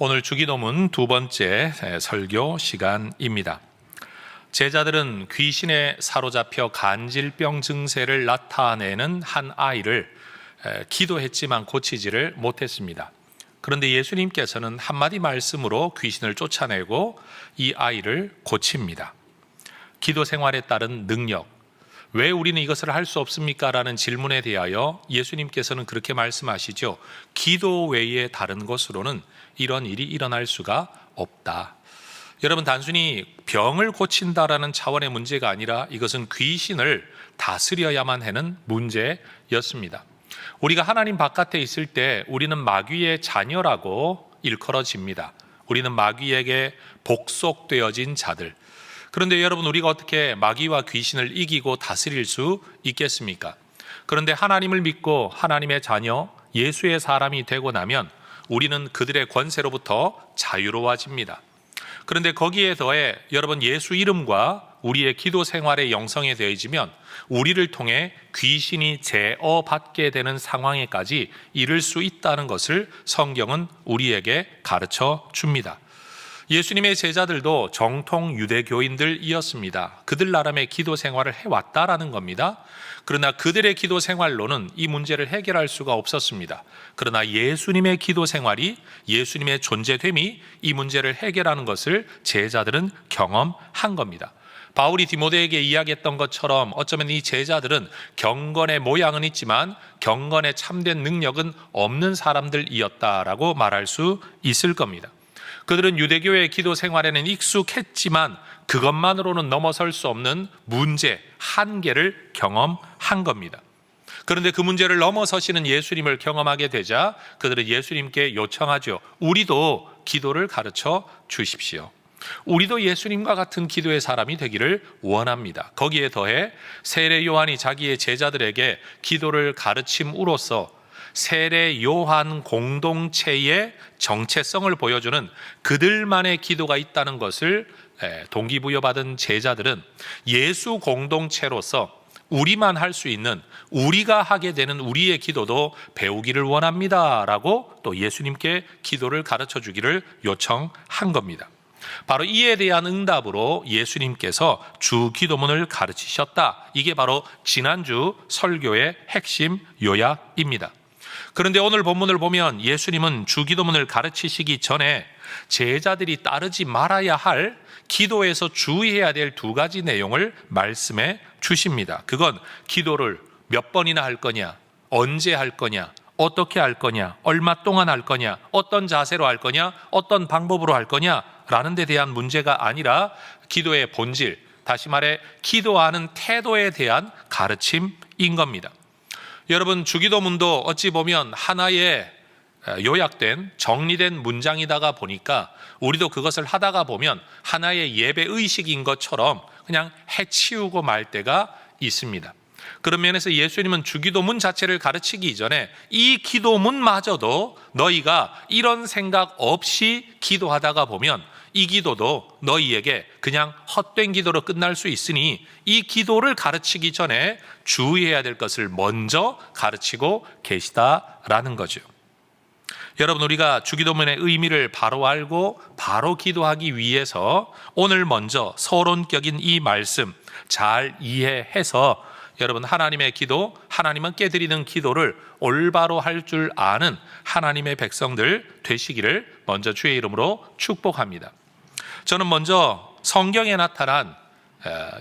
오늘 주기도문 두 번째 설교 시간입니다. 제자들은 귀신에 사로잡혀 간질병 증세를 나타내는 한 아이를 기도했지만 고치지를 못했습니다. 그런데 예수님께서는 한마디 말씀으로 귀신을 쫓아내고 이 아이를 고칩니다. 기도 생활에 따른 능력, 왜 우리는 이것을 할 수 없습니까? 라는 질문에 대하여 예수님께서는 그렇게 말씀하시죠. 기도 외에 다른 것으로는 이런 일이 일어날 수가 없다. 여러분, 단순히 병을 고친다라는 차원의 문제가 아니라 이것은 귀신을 다스려야만 하는 문제였습니다. 우리가 하나님 바깥에 있을 때 우리는 마귀의 자녀라고 일컬어집니다. 우리는 마귀에게 복속되어진 자들. 그런데 여러분, 우리가 어떻게 마귀와 귀신을 이기고 다스릴 수 있겠습니까? 그런데 하나님을 믿고 하나님의 자녀, 예수의 사람이 되고 나면 우리는 그들의 권세로부터 자유로워집니다. 그런데 거기에 더해 여러분, 예수 이름과 우리의 기도 생활의 영성에 더해지면 우리를 통해 귀신이 제어받게 되는 상황에까지 이를 수 있다는 것을 성경은 우리에게 가르쳐 줍니다. 예수님의 제자들도 정통 유대교인들이었습니다. 그들 나름의 기도 생활을 해왔다라는 겁니다. 그러나 그들의 기도 생활로는 이 문제를 해결할 수가 없었습니다. 그러나 예수님의 기도 생활이, 예수님의 존재됨이 이 문제를 해결하는 것을 제자들은 경험한 겁니다. 바울이 디모데에게 이야기했던 것처럼 어쩌면 이 제자들은 경건의 모양은 있지만 경건의 참된 능력은 없는 사람들이었다라고 말할 수 있을 겁니다. 그들은 유대교의 기도 생활에는 익숙했지만 그것만으로는 넘어설 수 없는 문제, 한계를 경험한 겁니다. 그런데 그 문제를 넘어서시는 예수님을 경험하게 되자 그들은 예수님께 요청하죠. 우리도 기도를 가르쳐 주십시오. 우리도 예수님과 같은 기도의 사람이 되기를 원합니다. 거기에 더해 세례 요한이 자기의 제자들에게 기도를 가르침으로써 세례 요한 공동체의 정체성을 보여주는 그들만의 기도가 있다는 것을 동기부여받은 제자들은 예수 공동체로서 우리만 할 수 있는, 우리가 하게 되는 우리의 기도도 배우기를 원합니다 라고 또 예수님께 기도를 가르쳐 주기를 요청한 겁니다. 바로 이에 대한 응답으로 예수님께서 주기도문을 가르치셨다. 이게 바로 지난주 설교의 핵심 요약입니다. 그런데 오늘 본문을 보면 예수님은 주기도문을 가르치시기 전에 제자들이 따르지 말아야 할, 기도에서 주의해야 될 두 가지 내용을 말씀해 주십니다. 그건 기도를 몇 번이나 할 거냐, 언제 할 거냐, 어떻게 할 거냐, 얼마 동안 할 거냐, 어떤 자세로 할 거냐, 어떤 방법으로 할 거냐 라는 데 대한 문제가 아니라 기도의 본질, 다시 말해 기도하는 태도에 대한 가르침인 겁니다. 여러분, 주기도문도 어찌 보면 하나의 요약된 정리된 문장이다가 보니까 우리도 그것을 하다가 보면 하나의 예배 의식인 것처럼 그냥 해치우고 말 때가 있습니다. 그런 면에서 예수님은 주기도문 자체를 가르치기 이전에 이 기도문마저도 너희가 이런 생각 없이 기도하다가 보면 이 기도도 너희에게 그냥 헛된 기도로 끝날 수 있으니 이 기도를 가르치기 전에 주의해야 될 것을 먼저 가르치고 계시다라는 거죠. 여러분, 우리가 주기도문의 의미를 바로 알고 바로 기도하기 위해서 오늘 먼저 서론격인 이 말씀 잘 이해해서 여러분, 하나님의 기도, 하나님은 깨드리는 기도를 올바로 할 줄 아는 하나님의 백성들 되시기를 먼저 주의 이름으로 축복합니다. 저는 먼저 성경에 나타난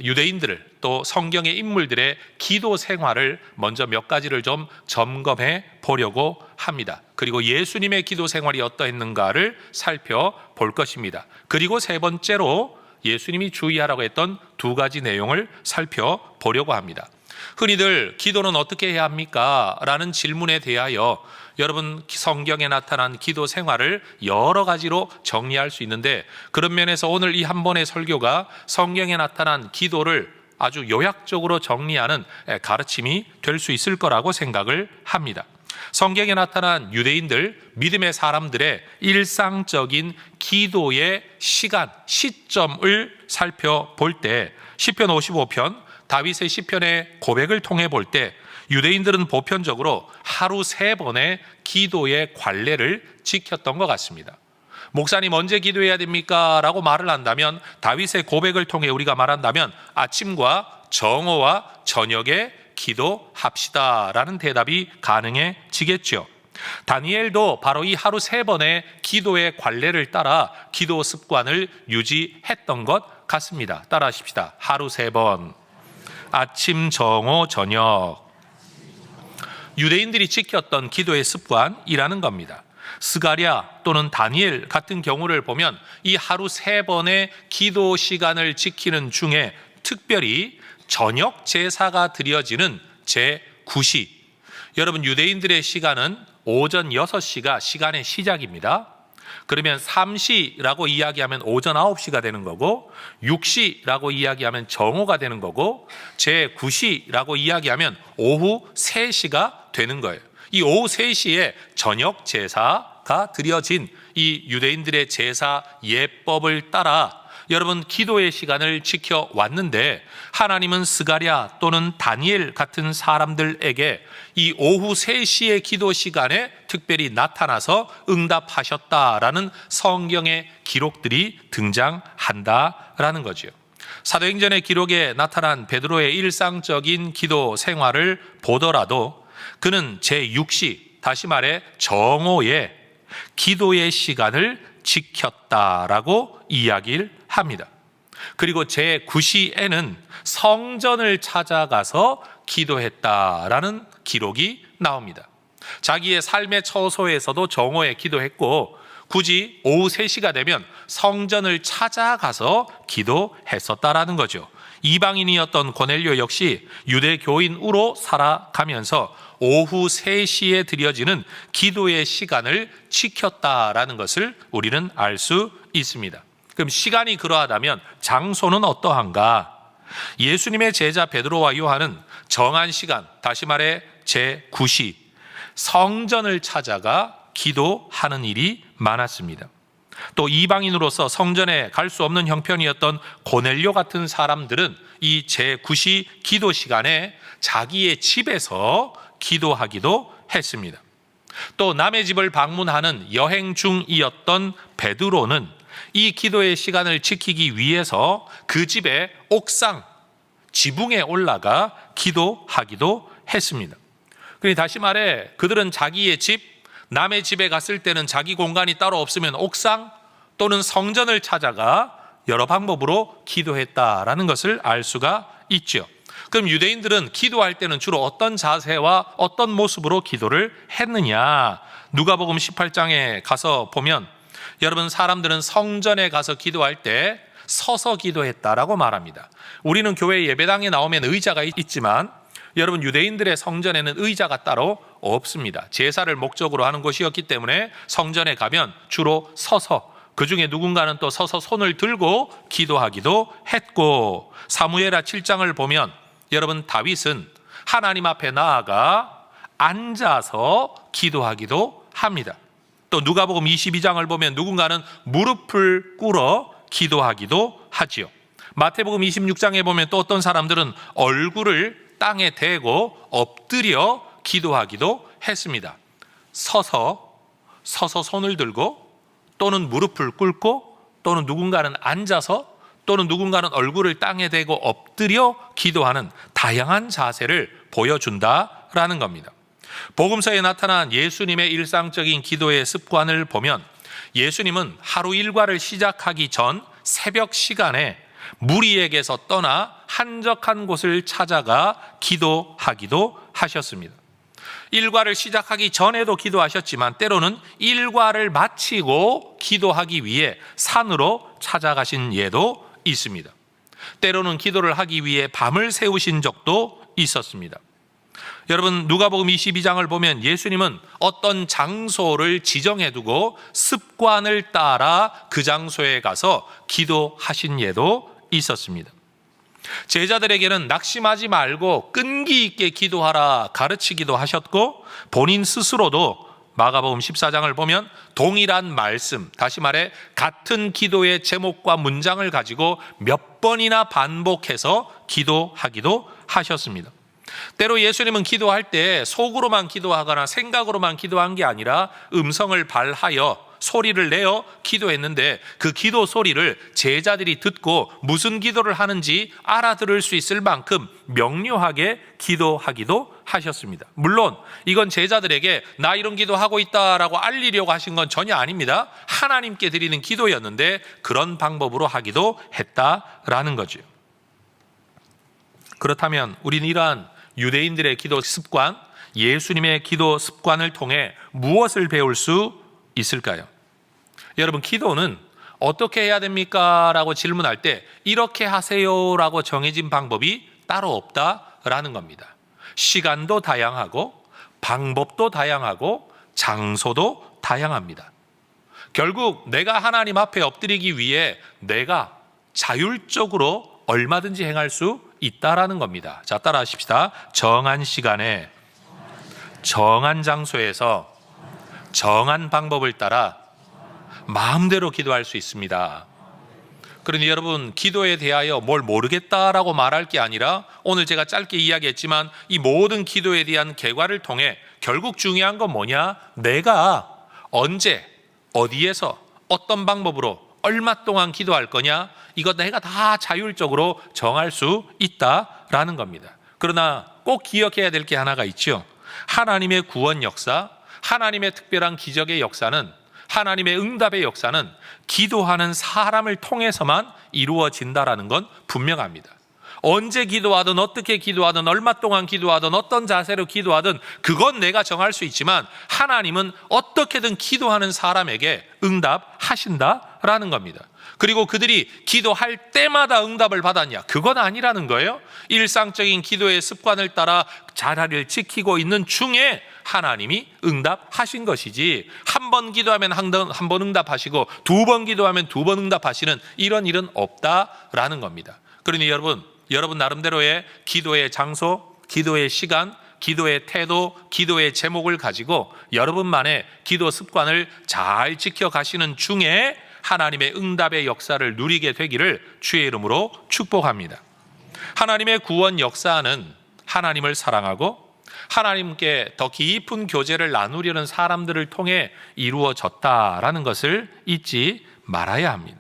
유대인들을, 또 성경의 인물들의 기도 생활을 먼저 몇 가지를 좀 점검해 보려고 합니다. 그리고 예수님의 기도 생활이 어떠했는가를 살펴볼 것입니다. 그리고 세 번째로 예수님이 주의하라고 했던 두 가지 내용을 살펴보려고 합니다. 흔히들 기도는 어떻게 해야 합니까? 라는 질문에 대하여 여러분, 성경에 나타난 기도 생활을 여러 가지로 정리할 수 있는데, 그런 면에서 오늘 이 한 번의 설교가 성경에 나타난 기도를 아주 요약적으로 정리하는 가르침이 될 수 있을 거라고 생각을 합니다. 성경에 나타난 유대인들, 믿음의 사람들의 일상적인 기도의 시간, 시점을 살펴볼 때 시편 55편, 다윗의 시편의 고백을 통해 볼 때 유대인들은 보편적으로 하루 3번의 기도의 관례를 지켰던 것 같습니다. 목사님 언제 기도해야 됩니까? 라고 말을 한다면, 다윗의 고백을 통해 우리가 말한다면 아침과 정오와 저녁에 기도합시다 라는 대답이 가능해지겠죠. 다니엘도 바로 이 하루 3번의 기도의 관례를 따라 기도 습관을 유지했던 것 같습니다. 따라 하십시다. 하루 3번, 아침, 정오, 저녁. 유대인들이 지켰던 기도의 습관이라는 겁니다. 스가랴 또는 다니엘 같은 경우를 보면 이 하루 3번의 기도 시간을 지키는 중에 특별히 저녁 제사가 드려지는 제9시. 여러분, 유대인들의 시간은 오전 6시가 시간의 시작입니다. 그러면 3시라고 이야기하면 오전 9시가 되는 거고, 6시라고 이야기하면 정오가 되는 거고, 제9시라고 이야기하면 오후 3시가 되는 거예요. 이 오후 3시에 저녁 제사가 드려진 이 유대인들의 제사 예법을 따라 여러분 기도의 시간을 지켜왔는데, 하나님은 스가랴 또는 다니엘 같은 사람들에게 이 오후 3시의 기도 시간에 특별히 나타나서 응답하셨다라는 성경의 기록들이 등장한다라는 거죠. 사도행전의 기록에 나타난 베드로의 일상적인 기도 생활을 보더라도 그는 제6시, 다시 말해 정오에 기도의 시간을 지켰다라고 이야기를 합니다. 그리고 제9시에는 성전을 찾아가서 기도했다라는 기록이 나옵니다. 자기의 삶의 처소에서도 정오에 기도했고, 굳이 오후 3시가 되면 성전을 찾아가서 기도했었다라는 거죠. 이방인이었던 고넬료 역시 유대 교인으로 살아가면서 오후 3시에 드려지는 기도의 시간을 지켰다라는 것을 우리는 알 수 있습니다. 그럼 시간이 그러하다면 장소는 어떠한가? 예수님의 제자 베드로와 요한은 정한 시간, 다시 말해 제9시, 성전을 찾아가 기도하는 일이 많았습니다. 또 이방인으로서 성전에 갈 수 없는 형편이었던 고넬료 같은 사람들은 이 제9시 기도 시간에 자기의 집에서 기도하기도 했습니다. 또 남의 집을 방문하는 여행 중이었던 베드로는 이 기도의 시간을 지키기 위해서 그 집의 옥상, 지붕에 올라가 기도하기도 했습니다. 그러니 다시 말해 그들은 자기의 집, 남의 집에 갔을 때는 자기 공간이 따로 없으면 옥상 또는 성전을 찾아가 여러 방법으로 기도했다라는 것을 알 수가 있죠. 그럼 유대인들은 기도할 때는 주로 어떤 자세와 어떤 모습으로 기도를 했느냐? 누가복음 18장에 가서 보면 여러분, 사람들은 성전에 가서 기도할 때 서서 기도했다라고 말합니다. 우리는 교회 예배당에 나오면 의자가 있지만 여러분, 유대인들의 성전에는 의자가 따로 없습니다. 제사를 목적으로 하는 곳이었기 때문에 성전에 가면 주로 서서, 그 중에 누군가는 또 서서 손을 들고 기도하기도 했고, 사무엘하 7장을 보면 여러분, 다윗은 하나님 앞에 나아가 앉아서 기도하기도 합니다. 또 누가복음 22장을 보면 누군가는 무릎을 꿇어 기도하기도 하지요. 마태복음 26장에 보면 또 어떤 사람들은 얼굴을 땅에 대고 엎드려 기도하기도 했습니다. 서서 손을 들고, 또는 무릎을 꿇고, 또는 누군가는 앉아서, 또는 누군가는 얼굴을 땅에 대고 엎드려 기도하는 다양한 자세를 보여준다라는 겁니다. 복음서에 나타난 예수님의 일상적인 기도의 습관을 보면 예수님은 하루 일과를 시작하기 전 새벽 시간에 무리에게서 떠나 한적한 곳을 찾아가 기도하기도 하셨습니다. 일과를 시작하기 전에도 기도하셨지만 때로는 일과를 마치고 기도하기 위해 산으로 찾아가신 예도 있습니다. 때로는 기도를 하기 위해 밤을 새우신 적도 있었습니다. 여러분, 누가복음 22장을 보면 예수님은 어떤 장소를 지정해 두고 습관을 따라 그 장소에 가서 기도하신 예도 있었습니다. 제자들에게는 낙심하지 말고 끈기 있게 기도하라 가르치기도 하셨고, 본인 스스로도 마가복음 14장을 보면 동일한 말씀, 다시 말해 같은 기도의 제목과 문장을 가지고 몇 번이나 반복해서 기도하기도 하셨습니다. 때로 예수님은 기도할 때 속으로만 기도하거나 생각으로만 기도한 게 아니라 음성을 발하여 소리를 내어 기도했는데 그 기도 소리를 제자들이 듣고 무슨 기도를 하는지 알아들을 수 있을 만큼 명료하게 기도하기도 하셨습니다. 물론 이건 제자들에게 나 이런 기도하고 있다라고 알리려고 하신 건 전혀 아닙니다. 하나님께 드리는 기도였는데 그런 방법으로 하기도 했다라는 거죠. 그렇다면 우리는 이러한 유대인들의 기도 습관, 예수님의 기도 습관을 통해 무엇을 배울 수 있을까요? 여러분, 기도는 어떻게 해야 됩니까? 라고 질문할 때 이렇게 하세요 라고 정해진 방법이 따로 없다라는 겁니다. 시간도 다양하고 방법도 다양하고 장소도 다양합니다. 결국 내가 하나님 앞에 엎드리기 위해 내가 자율적으로 얼마든지 행할 수 있다라는 겁니다. 자, 따라 하십시다. 정한 시간에 정한 장소에서 정한 방법을 따라 마음대로 기도할 수 있습니다. 그러니 여러분, 기도에 대하여 뭘 모르겠다라고 말할 게 아니라 오늘 제가 짧게 이야기했지만 이 모든 기도에 대한 결과를 통해 결국 중요한 건 뭐냐? 내가 언제 어디에서 어떤 방법으로 얼마 동안 기도할 거냐? 이거 내가 다 자율적으로 정할 수 있다라는 겁니다. 그러나 꼭 기억해야 될 게 하나가 있죠. 하나님의 구원 역사, 하나님의 특별한 기적의 역사는, 하나님의 응답의 역사는 기도하는 사람을 통해서만 이루어진다라는 건 분명합니다. 언제 기도하든 어떻게 기도하든 얼마 동안 기도하든 어떤 자세로 기도하든 그건 내가 정할 수 있지만 하나님은 어떻게든 기도하는 사람에게 응답하신다라는 겁니다. 그리고 그들이 기도할 때마다 응답을 받았냐? 그건 아니라는 거예요. 일상적인 기도의 습관을 따라 자리를 지키고 있는 중에 하나님이 응답하신 것이지, 한 번 기도하면 한 번 응답하시고 두 번 기도하면 두 번 응답하시는 이런 일은 없다라는 겁니다. 그러니 여러분 나름대로의 기도의 장소, 기도의 시간, 기도의 태도, 기도의 제목을 가지고 여러분만의 기도 습관을 잘 지켜가시는 중에 하나님의 응답의 역사를 누리게 되기를 주의 이름으로 축복합니다. 하나님의 구원 역사는 하나님을 사랑하고 하나님께 더 깊은 교제를 나누려는 사람들을 통해 이루어졌다라는 것을 잊지 말아야 합니다.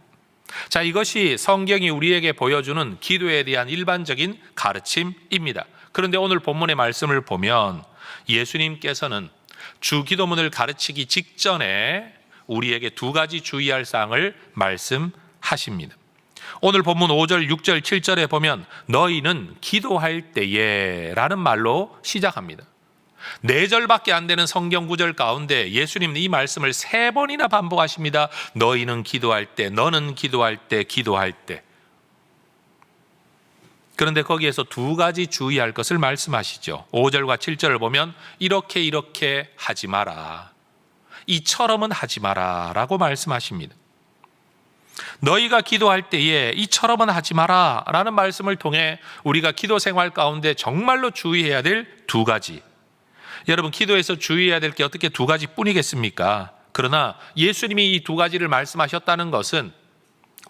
자, 이것이 성경이 우리에게 보여주는 기도에 대한 일반적인 가르침입니다. 그런데 오늘 본문의 말씀을 보면 예수님께서는 주기도문을 가르치기 직전에 우리에게 두 가지 주의할 사항을 말씀하십니다. 오늘 본문 5절, 6절, 7절에 보면 너희는 기도할 때에 라는 말로 시작합니다. 4절밖에 안 되는 성경 구절 가운데 예수님은 이 말씀을 3번이나 반복하십니다. 너희는 기도할 때, 너는 기도할 때, 기도할 때. 그런데 거기에서 두 가지 주의할 것을 말씀하시죠. 5절과 7절을 보면 이렇게 하지 마라, 이처럼은 하지 마라 라고 말씀하십니다. 너희가 기도할 때에 이처럼은 하지 마라 라는 말씀을 통해 우리가 기도 생활 가운데 정말로 주의해야 될 두 가지, 여러분, 기도에서 주의해야 될 게 어떻게 두 가지뿐이겠습니까? 그러나 예수님이 이 두 가지를 말씀하셨다는 것은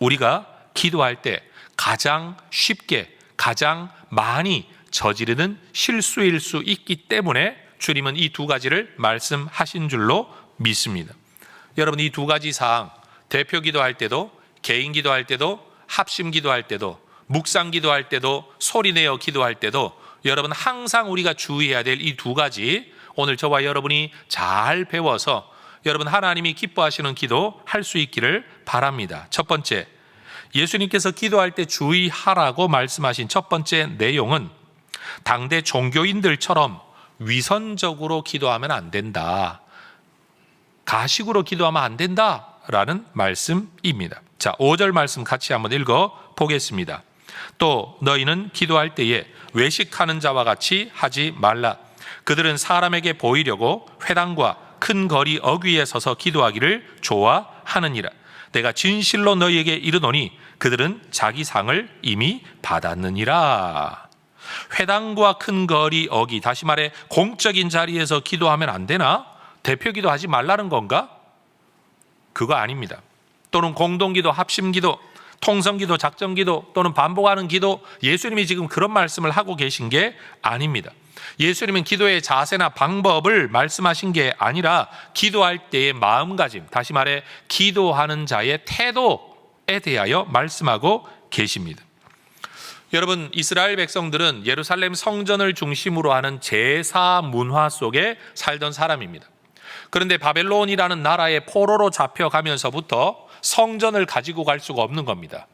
우리가 기도할 때 가장 쉽게, 가장 많이 저지르는 실수일 수 있기 때문에 주님은 이 두 가지를 말씀하신 줄로 믿습니다. 여러분, 이 두 가지 사항, 대표 기도할 때도, 개인 기도할 때도, 합심 기도할 때도, 묵상 기도할 때도, 소리내어 기도할 때도 여러분 항상 우리가 주의해야 될 이 두 가지, 오늘 저와 여러분이 잘 배워서 여러분 하나님이 기뻐하시는 기도 할 수 있기를 바랍니다. 첫 번째, 예수님께서 기도할 때 주의하라고 말씀하신 첫 번째 내용은 당대 종교인들처럼 위선적으로 기도하면 안 된다, 가식으로 기도하면 안 된다라는 말씀입니다. 자, 5절 말씀 같이 한번 읽어 보겠습니다. 또 너희는 기도할 때에 외식하는 자와 같이 하지 말라. 그들은 사람에게 보이려고 회당과 큰 거리 어귀에 서서 기도하기를 좋아하느니라. 내가 진실로 너희에게 이르노니 그들은 자기 상을 이미 받았느니라. 회당과 큰 거리 어귀, 다시 말해 공적인 자리에서 기도하면 안 되나? 대표 기도하지 말라는 건가? 그거 아닙니다. 또는 공동기도, 합심기도, 통성기도, 작정기도 또는 반복하는 기도, 예수님이 지금 그런 말씀을 하고 계신 게 아닙니다. 예수님은 기도의 자세나 방법을 말씀하신 게 아니라 기도할 때의 마음가짐, 다시 말해 기도하는 자의 태도에 대하여 말씀하고 계십니다. 여러분, 이스라엘 백성들은 예루살렘 성전을 중심으로 하는 제사 문화 속에 살던 사람입니다. 그런데 바벨론이라는 나라의 포로로 잡혀가면서부터 성전을 가지고 갈 수가 없는 겁니다.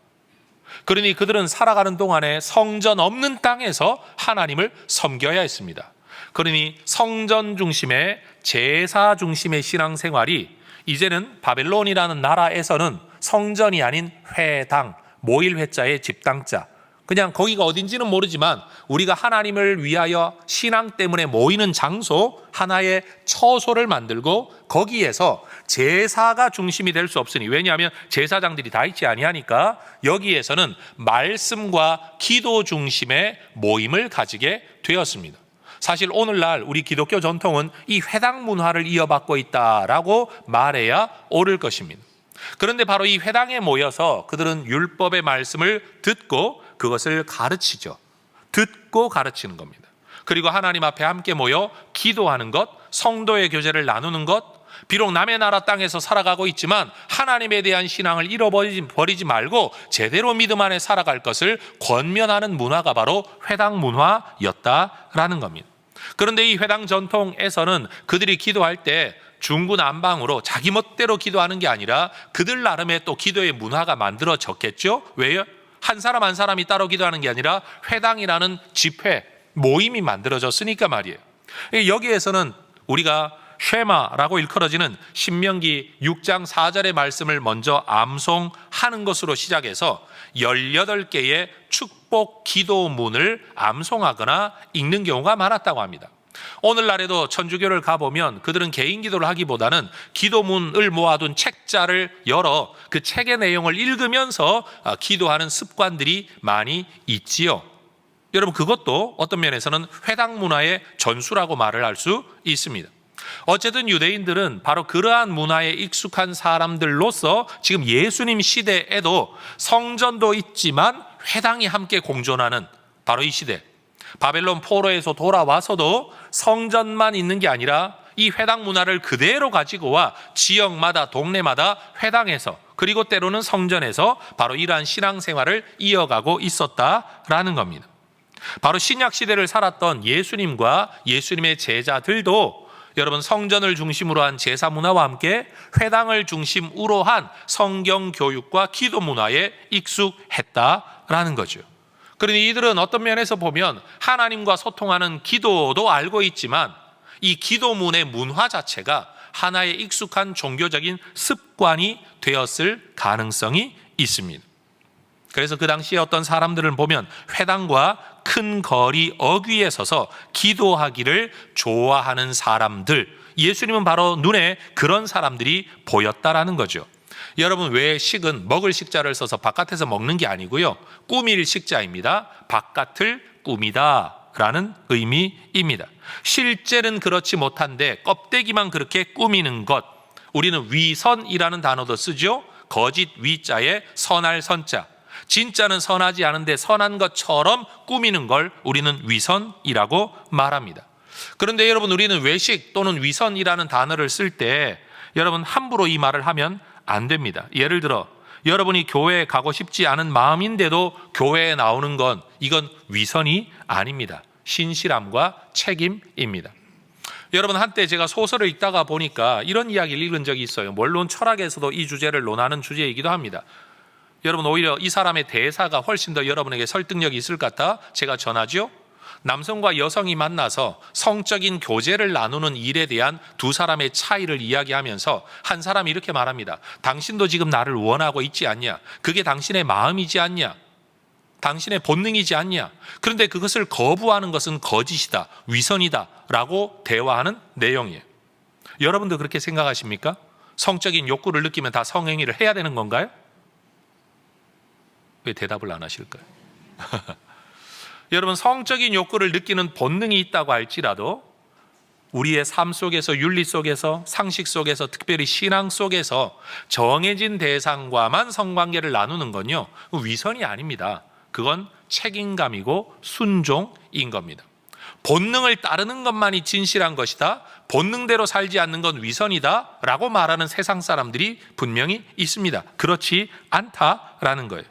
그러니 그들은 살아가는 동안에 성전 없는 땅에서 하나님을 섬겨야 했습니다. 그러니 성전 중심의 제사 중심의 신앙생활이 이제는 바벨론이라는 나라에서는 성전이 아닌 회당, 모일 회자의 집당자, 그냥 거기가 어딘지는 모르지만 우리가 하나님을 위하여 신앙 때문에 모이는 장소, 하나의 처소를 만들고 거기에서 제사가 중심이 될 수 없으니, 왜냐하면 제사장들이 다 있지 아니하니까 여기에서는 말씀과 기도 중심의 모임을 가지게 되었습니다. 사실 오늘날 우리 기독교 전통은 이 회당 문화를 이어받고 있다라고 말해야 옳을 것입니다. 그런데 바로 이 회당에 모여서 그들은 율법의 말씀을 듣고 그것을 가르치죠. 듣고 가르치는 겁니다. 그리고 하나님 앞에 함께 모여 기도하는 것, 성도의 교제를 나누는 것, 비록 남의 나라 땅에서 살아가고 있지만 하나님에 대한 신앙을 잃어버리지 말고 제대로 믿음 안에 살아갈 것을 권면하는 문화가 바로 회당 문화였다라는 겁니다. 그런데 이 회당 전통에서는 그들이 기도할 때 중구난방으로 자기 멋대로 기도하는 게 아니라 그들 나름의 또 기도의 문화가 만들어졌겠죠. 왜요? 한 사람 한 사람이 따로 기도하는 게 아니라 회당이라는 집회, 모임이 만들어졌으니까 말이에요. 여기에서는 우리가 쉐마라고 일컬어지는 신명기 6장 4절의 말씀을 먼저 암송하는 것으로 시작해서 18개의 축복 기도문을 암송하거나 읽는 경우가 많았다고 합니다. 오늘날에도 천주교를 가보면 그들은 개인 기도를 하기보다는 기도문을 모아둔 책자를 열어 그 책의 내용을 읽으면서 기도하는 습관들이 많이 있지요. 여러분, 그것도 어떤 면에서는 회당 문화의 전수라고 말을 할 수 있습니다. 어쨌든 유대인들은 바로 그러한 문화에 익숙한 사람들로서 지금 예수님 시대에도 성전도 있지만 회당이 함께 공존하는 바로 이 시대, 바벨론 포로에서 돌아와서도 성전만 있는 게 아니라 이 회당 문화를 그대로 가지고 와 지역마다 동네마다 회당에서, 그리고 때로는 성전에서 바로 이러한 신앙생활을 이어가고 있었다라는 겁니다. 바로 신약 시대를 살았던 예수님과 예수님의 제자들도 여러분, 성전을 중심으로 한 제사 문화와 함께 회당을 중심으로 한 성경 교육과 기도 문화에 익숙했다라는 거죠. 그러니 이들은 어떤 면에서 보면 하나님과 소통하는 기도도 알고 있지만 이 기도문의 문화 자체가 하나의 익숙한 종교적인 습관이 되었을 가능성이 있습니다. 그래서 그 당시에 어떤 사람들을 보면 회당과 큰 거리 어귀에 서서 기도하기를 좋아하는 사람들, 예수님은 바로 눈에 그런 사람들이 보였다라는 거죠. 여러분, 왜 식은 먹을 식자를 써서 바깥에서 먹는 게 아니고요, 꾸밀 식자입니다. 바깥을 꾸미다 라는 의미입니다. 실제는 그렇지 못한데 껍데기만 그렇게 꾸미는 것, 우리는 위선이라는 단어도 쓰죠. 거짓 위자에 선할 선자, 진짜는 선하지 않은데 선한 것처럼 꾸미는 걸 우리는 위선이라고 말합니다. 그런데 여러분, 우리는 외식 또는 위선이라는 단어를 쓸 때 여러분 함부로 이 말을 하면 안 됩니다. 예를 들어 여러분이 교회에 가고 싶지 않은 마음인데도 교회에 나오는 건 이건 위선이 아닙니다. 신실함과 책임입니다. 여러분, 한때 제가 소설을 읽다가 보니까 이런 이야기를 읽은 적이 있어요. 물론 철학에서도 이 주제를 논하는 주제이기도 합니다. 여러분, 오히려 이 사람의 대사가 훨씬 더 여러분에게 설득력이 있을 것 같아 제가 전하죠. 남성과 여성이 만나서 성적인 교제를 나누는 일에 대한 두 사람의 차이를 이야기하면서 한 사람이 이렇게 말합니다. 당신도 지금 나를 원하고 있지 않냐? 그게 당신의 마음이지 않냐? 당신의 본능이지 않냐? 그런데 그것을 거부하는 것은 거짓이다, 위선이다 라고 대화하는 내용이에요. 여러분도 그렇게 생각하십니까? 성적인 욕구를 느끼면 다 성행위를 해야 되는 건가요? 왜 대답을 안 하실까요? 여러분, 성적인 욕구를 느끼는 본능이 있다고 할지라도 우리의 삶 속에서, 윤리 속에서, 상식 속에서, 특별히 신앙 속에서 정해진 대상과만 성관계를 나누는 건요, 위선이 아닙니다. 그건 책임감이고 순종인 겁니다. 본능을 따르는 것만이 진실한 것이다, 본능대로 살지 않는 건 위선이다 라고 말하는 세상 사람들이 분명히 있습니다. 그렇지 않다라는 거예요.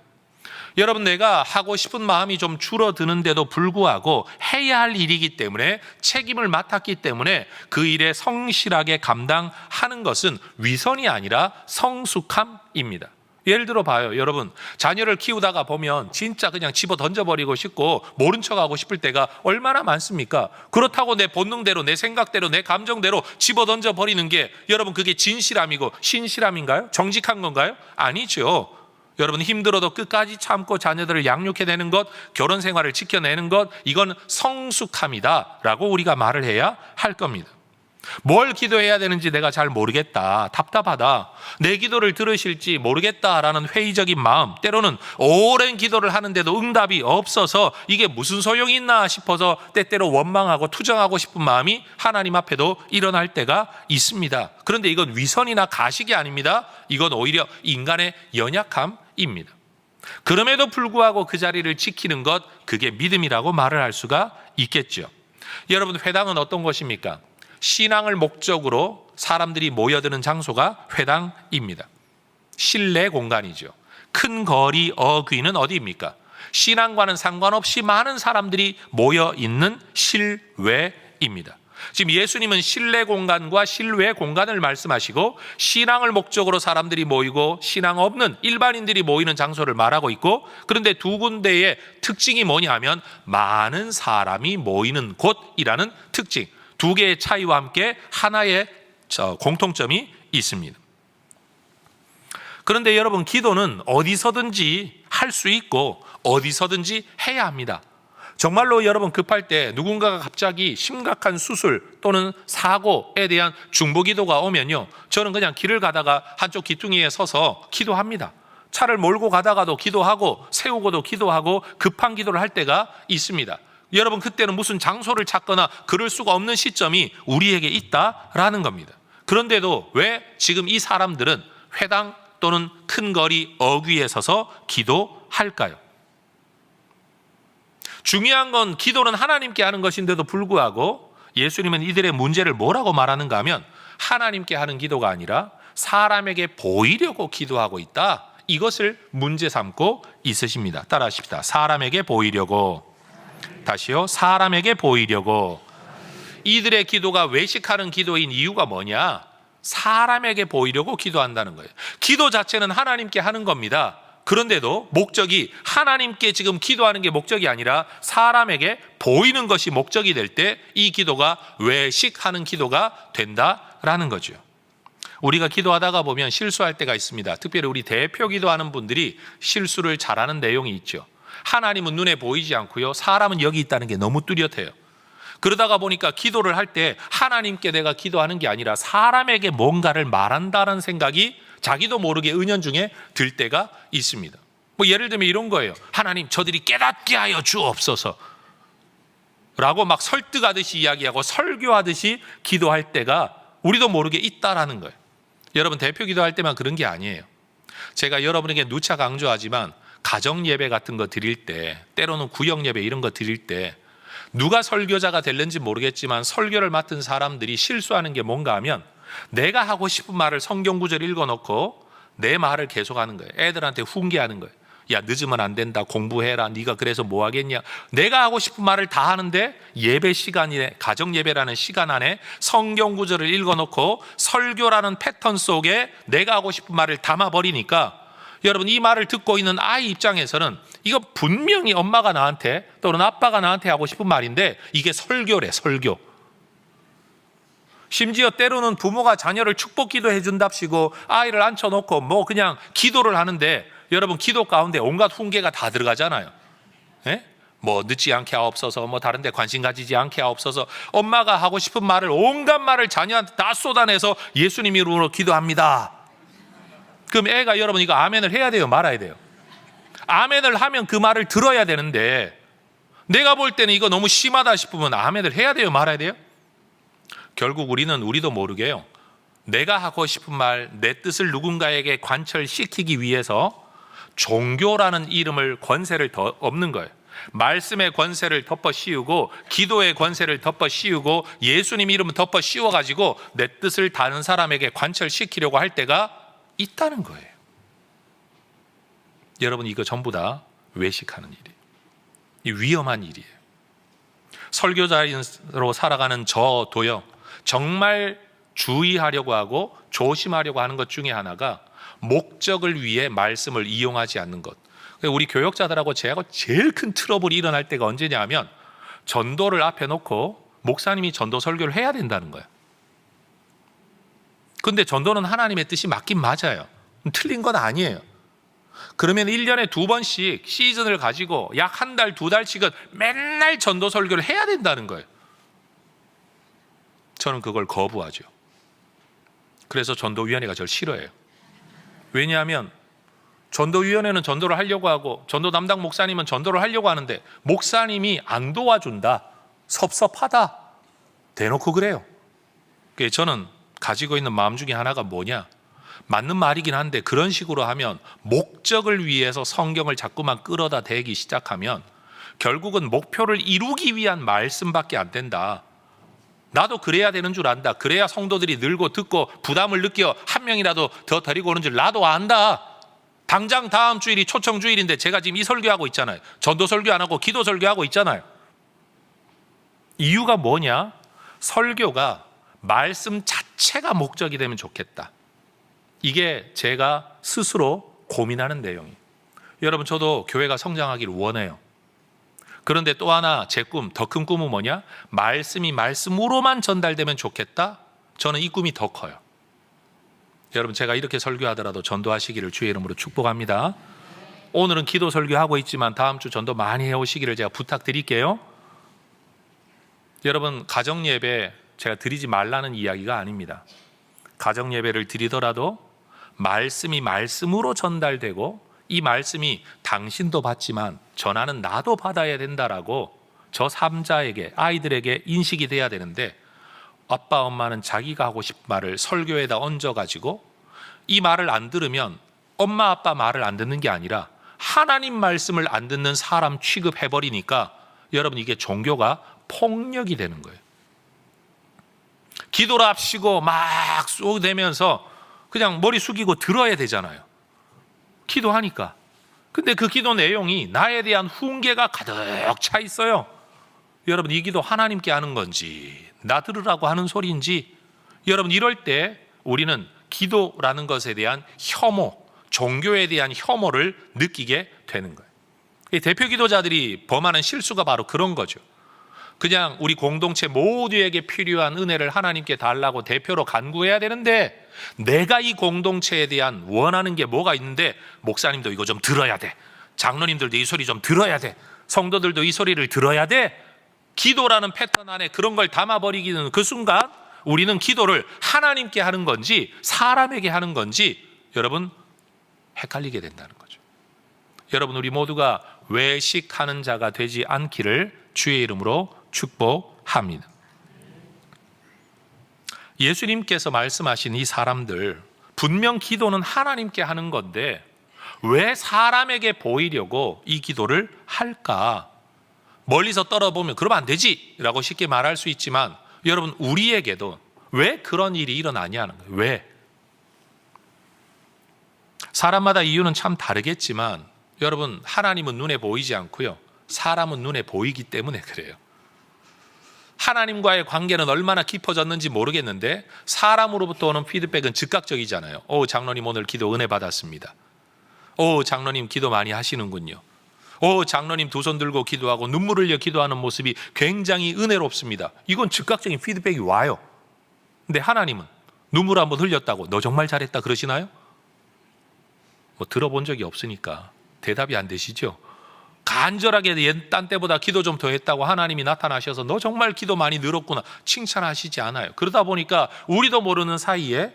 여러분, 내가 하고 싶은 마음이 좀 줄어드는데도 불구하고 해야 할 일이기 때문에, 책임을 맡았기 때문에 그 일에 성실하게 감당하는 것은 위선이 아니라 성숙함입니다. 예를 들어 봐요. 여러분, 자녀를 키우다가 보면 진짜 그냥 집어 던져버리고 싶고 모른 척하고 싶을 때가 얼마나 많습니까? 그렇다고 내 본능대로, 내 생각대로, 내 감정대로 집어 던져버리는 게 여러분 그게 진실함이고 신실함인가요? 정직한 건가요? 아니죠. 여러분, 힘들어도 끝까지 참고 자녀들을 양육해내는 것, 결혼 생활을 지켜내는 것, 이건 성숙함이다 라고 우리가 말을 해야 할 겁니다. 뭘 기도해야 되는지 내가 잘 모르겠다, 답답하다, 내 기도를 들으실지 모르겠다라는 회의적인 마음, 때로는 오랜 기도를 하는데도 응답이 없어서 이게 무슨 소용이 있나 싶어서 때때로 원망하고 투정하고 싶은 마음이 하나님 앞에도 일어날 때가 있습니다. 그런데 이건 위선이나 가식이 아닙니다. 이건 오히려 인간의 연약함입니다. 그럼에도 불구하고 그 자리를 지키는 것, 그게 믿음이라고 말을 할 수가 있겠죠. 여러분, 회당은 어떤 것입니까? 신앙을 목적으로 사람들이 모여드는 장소가 회당입니다. 실내 공간이죠. 큰 거리 어귀는 어디입니까? 신앙과는 상관없이 많은 사람들이 모여 있는 실외입니다. 지금 예수님은 실내 공간과 실외 공간을 말씀하시고, 신앙을 목적으로 사람들이 모이고 신앙 없는 일반인들이 모이는 장소를 말하고 있고, 그런데 두 군데의 특징이 뭐냐면 많은 사람이 모이는 곳이라는 특징, 두 개의 차이와 함께 하나의 공통점이 있습니다. 그런데 여러분, 기도는 어디서든지 할 수 있고 어디서든지 해야 합니다. 정말로 여러분, 급할 때 누군가가 갑자기 심각한 수술 또는 사고에 대한 중보기도가 오면요, 저는 그냥 길을 가다가 한쪽 귀퉁이에 서서 기도합니다. 차를 몰고 가다가도 기도하고 세우고도 기도하고 급한 기도를 할 때가 있습니다. 여러분, 그때는 무슨 장소를 찾거나 그럴 수가 없는 시점이 우리에게 있다라는 겁니다. 그런데도 왜 지금 이 사람들은 회당 또는 큰 거리 어귀에 서서 기도할까요? 중요한 건 기도는 하나님께 하는 것인데도 불구하고 예수님은 이들의 문제를 뭐라고 말하는가 하면, 하나님께 하는 기도가 아니라 사람에게 보이려고 기도하고 있다, 이것을 문제 삼고 있으십니다. 따라하십시다. 사람에게 보이려고. 다시요. 사람에게 보이려고. 이들의 기도가 외식하는 기도인 이유가 뭐냐? 사람에게 보이려고 기도한다는 거예요. 기도 자체는 하나님께 하는 겁니다. 그런데도 목적이 하나님께 지금 기도하는 게 목적이 아니라 사람에게 보이는 것이 목적이 될 때 이 기도가 외식하는 기도가 된다라는 거죠. 우리가 기도하다가 보면 실수할 때가 있습니다. 특별히 우리 대표 기도하는 분들이 실수를 잘하는 내용이 있죠. 하나님은 눈에 보이지 않고요, 사람은 여기 있다는 게 너무 뚜렷해요. 그러다가 보니까 기도를 할 때 하나님께 내가 기도하는 게 아니라 사람에게 뭔가를 말한다는 생각이 자기도 모르게 은연중에 들 때가 있습니다. 뭐 예를 들면 이런 거예요. 하나님, 저들이 깨닫게 하여 주옵소서 라고 막 설득하듯이 이야기하고 설교하듯이 기도할 때가 우리도 모르게 있다라는 거예요. 여러분, 대표 기도할 때만 그런 게 아니에요. 제가 여러분에게 누차 강조하지만 가정 예배 같은 거 드릴 때, 때로는 구역 예배 이런 거 드릴 때 누가 설교자가 될는지 모르겠지만 설교를 맡은 사람들이 실수하는 게 뭔가 하면, 내가 하고 싶은 말을 성경 구절 읽어놓고 내 말을 계속하는 거예요. 애들한테 훈계하는 거예요. 야, 늦으면 안 된다, 공부해라, 네가 그래서 뭐 하겠냐. 내가 하고 싶은 말을 다 하는데 예배 시간에, 가정 예배라는 시간 안에 성경 구절을 읽어놓고 설교라는 패턴 속에 내가 하고 싶은 말을 담아버리니까, 여러분, 이 말을 듣고 있는 아이 입장에서는 이거 분명히 엄마가 나한테 또는 아빠가 나한테 하고 싶은 말인데 이게 설교래, 설교. 심지어 때로는 부모가 자녀를 축복 기도해 준답시고 아이를 앉혀놓고 뭐 그냥 기도를 하는데, 여러분, 기도 가운데 온갖 훈계가 다 들어가잖아요. 예? 뭐 늦지 않게 하옵소서, 뭐 다른 데 관심 가지지 않게 하옵소서. 엄마가 하고 싶은 말을, 온갖 말을 자녀한테 다 쏟아내서 예수님 이름으로 기도합니다. 그럼 애가, 여러분, 이거 아멘을 해야 돼요, 말아야 돼요? 아멘을 하면 그 말을 들어야 되는데, 내가 볼 때는 이거 너무 심하다 싶으면 아멘을 해야 돼요, 말아야 돼요? 결국 우리도 모르게요, 내가 하고 싶은 말, 내 뜻을 누군가에게 관철시키기 위해서 종교라는 이름을, 권세를 더 얻는 거예요. 말씀의 권세를 덮어 씌우고 기도의 권세를 덮어 씌우고 예수님 이름을 덮어 씌워가지고 내 뜻을 다른 사람에게 관철시키려고 할 때가 있다는 거예요. 여러분, 이거 전부 다 외식하는 일이에요. 이 위험한 일이에요. 설교자로 살아가는 저도요, 정말 주의하려고 하고 조심하려고 하는 것 중에 하나가 목적을 위해 말씀을 이용하지 않는 것. 우리 교역자들하고 제하고 제일 큰 트러블이 일어날 때가 언제냐 하면 전도를 앞에 놓고 목사님이 전도 설교를 해야 된다는 거예요. 근데 전도는 하나님의 뜻이 맞긴 맞아요. 틀린 건 아니에요. 그러면 1년에 2번씩 시즌을 가지고 약 한 달, 2달씩은 맨날 전도 설교를 해야 된다는 거예요. 저는 그걸 거부하죠. 그래서 전도위원회가 저를 싫어해요. 왜냐하면 전도위원회는 전도를 하려고 하고 전도 담당 목사님은 전도를 하려고 하는데 목사님이 안 도와준다, 섭섭하다, 대놓고 그래요. 그래서 저는 가지고 있는 마음 중에 하나가 뭐냐, 맞는 말이긴 한데 그런 식으로 하면 목적을 위해서 성경을 자꾸만 끌어다 대기 시작하면 결국은 목표를 이루기 위한 말씀밖에 안 된다. 나도 그래야 되는 줄 안다. 그래야 성도들이 늘고 듣고 부담을 느껴 한 명이라도 더 데리고 오는 줄 나도 안다. 당장 다음 주일이 초청 주일인데 제가 지금 이 설교하고 있잖아요. 전도 설교 안 하고 기도 설교하고 있잖아요. 이유가 뭐냐? 설교가 말씀 자체가 목적이 되면 좋겠다. 이게 제가 스스로 고민하는 내용이에요. 여러분, 저도 교회가 성장하기를 원해요. 그런데 또 하나 제 꿈, 더 큰 꿈은 뭐냐? 말씀이 말씀으로만 전달되면 좋겠다. 저는 이 꿈이 더 커요. 여러분, 제가 이렇게 설교하더라도 전도하시기를 주의 이름으로 축복합니다. 오늘은 기도 설교하고 있지만 다음 주 전도 많이 해오시기를 제가 부탁드릴게요. 여러분, 가정예배 제가 드리지 말라는 이야기가 아닙니다. 가정예배를 드리더라도 말씀이 말씀으로 전달되고 이 말씀이 당신도 받지만 전하는 나도 받아야 된다라고 저 3자에게, 아이들에게 인식이 돼야 되는데, 아빠 엄마는 자기가 하고 싶은 말을 설교에다 얹어가지고 이 말을 안 들으면 엄마 아빠 말을 안 듣는 게 아니라 하나님 말씀을 안 듣는 사람 취급해버리니까 여러분, 이게 종교가 폭력이 되는 거예요. 기도를 합시고 막 쏘대면서 그냥 머리 숙이고 들어야 되잖아요. 기도하니까. 근데 그 기도 내용이 나에 대한 훈계가 가득 차 있어요. 여러분, 이 기도 하나님께 하는 건지 나 들으라고 하는 소리인지, 여러분, 이럴 때 우리는 기도라는 것에 대한 혐오, 종교에 대한 혐오를 느끼게 되는 거예요. 대표 기도자들이 범하는 실수가 바로 그런 거죠. 그냥 우리 공동체 모두에게 필요한 은혜를 하나님께 달라고 대표로 간구해야 되는데, 내가 이 공동체에 대한 원하는 게 뭐가 있는데, 목사님도 이거 좀 들어야 돼, 장로님들도 이 소리 좀 들어야 돼, 성도들도 이 소리를 들어야 돼. 기도라는 패턴 안에 그런 걸 담아버리기는 그 순간 우리는 기도를 하나님께 하는 건지 사람에게 하는 건지 여러분 헷갈리게 된다는 거죠. 여러분, 우리 모두가 외식하는 자가 되지 않기를 주의 이름으로 축복합니다. 예수님께서 말씀하신 이 사람들, 분명 기도는 하나님께 하는 건데 왜 사람에게 보이려고 이 기도를 할까? 멀리서 떨어보면 그러면 안 되지 라고 쉽게 말할 수 있지만, 여러분, 우리에게도 왜 그런 일이 일어나냐는 거예요. 왜? 사람마다 이유는 참 다르겠지만 여러분, 하나님은 눈에 보이지 않고요, 사람은 눈에 보이기 때문에 그래요. 하나님과의 관계는 얼마나 깊어졌는지 모르겠는데 사람으로부터 오는 피드백은 즉각적이잖아요. 오, 장로님 오늘 기도 은혜 받았습니다. 오, 장로님 기도 많이 하시는군요. 오, 장로님 두 손 들고 기도하고 눈물 흘려 기도하는 모습이 굉장히 은혜롭습니다. 이건 즉각적인 피드백이 와요. 근데 하나님은 눈물 한번 흘렸다고 너 정말 잘했다 그러시나요? 뭐 들어본 적이 없으니까 대답이 안 되시죠? 간절하게 옛 때보다 기도 좀 더 했다고 하나님이 나타나셔서 너 정말 기도 많이 늘었구나 칭찬하시지 않아요. 그러다 보니까 우리도 모르는 사이에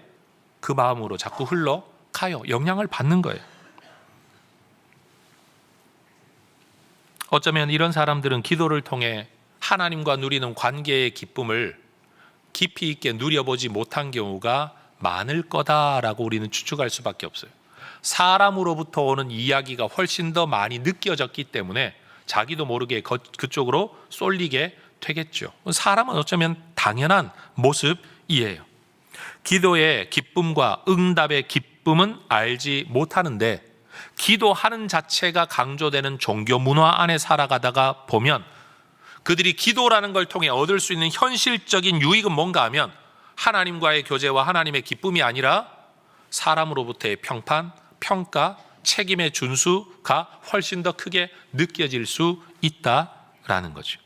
그 마음으로 자꾸 흘러가요. 영향을 받는 거예요. 어쩌면 이런 사람들은 기도를 통해 하나님과 누리는 관계의 기쁨을 깊이 있게 누려보지 못한 경우가 많을 거다라고 우리는 추측할 수밖에 없어요. 사람으로부터 오는 이야기가 훨씬 더 많이 느껴졌기 때문에 자기도 모르게 그쪽으로 쏠리게 되겠죠. 사람은 어쩌면 당연한 모습이에요. 기도의 기쁨과 응답의 기쁨은 알지 못하는데 기도하는 자체가 강조되는 종교 문화 안에 살아가다가 보면 그들이 기도라는 걸 통해 얻을 수 있는 현실적인 유익은 뭔가 하면 하나님과의 교제와 하나님의 기쁨이 아니라 사람으로부터의 평판, 평가, 책임의 준수가 훨씬 더 크게 느껴질 수 있다라는 거죠.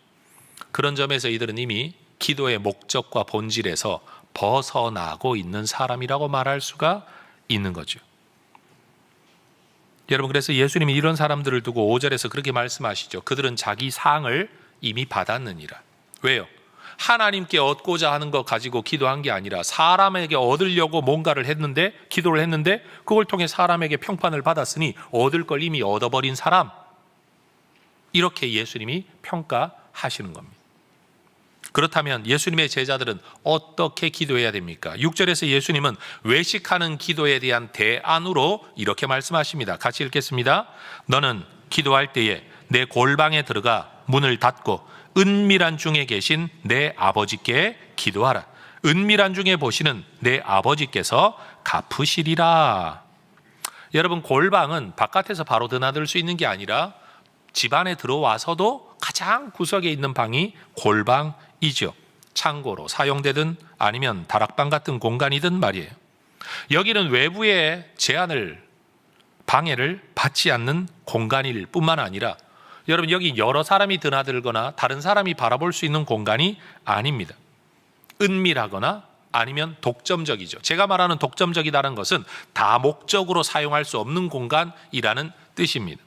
그런 점에서 이들은 이미 기도의 목적과 본질에서 벗어나고 있는 사람이라고 말할 수가 있는 거죠. 여러분, 그래서 예수님이 이런 사람들을 두고 5절에서 그렇게 말씀하시죠. 그들은 자기 상을 이미 받았느니라. 왜요? 하나님께 얻고자 하는 것 가지고 기도한 게 아니라 사람에게 얻으려고 뭔가를 했는데, 기도를 했는데 그걸 통해 사람에게 평판을 받았으니 얻을 걸 이미 얻어버린 사람, 이렇게 예수님이 평가하시는 겁니다. 그렇다면 예수님의 제자들은 어떻게 기도해야 됩니까? 6절에서 예수님은 외식하는 기도에 대한 대안으로 이렇게 말씀하십니다. 같이 읽겠습니다. 너는 기도할 때에 내 골방에 들어가 문을 닫고 은밀한 중에 계신 내 아버지께 기도하라. 은밀한 중에 보시는 내 아버지께서 갚으시리라. 여러분, 골방은 바깥에서 바로 드나들 수 있는 게 아니라 집 안에 들어와서도 가장 구석에 있는 방이 골방이죠. 창고로 사용되든 아니면 다락방 같은 공간이든 말이에요. 여기는 외부의 제한을, 방해를 받지 않는 공간일 뿐만 아니라 여러분, 여기 여러 사람이 드나들거나 다른 사람이 바라볼 수 있는 공간이 아닙니다. 은밀하거나 아니면 독점적이죠. 제가 말하는 독점적이라는 것은 다목적으로 사용할 수 없는 공간이라는 뜻입니다.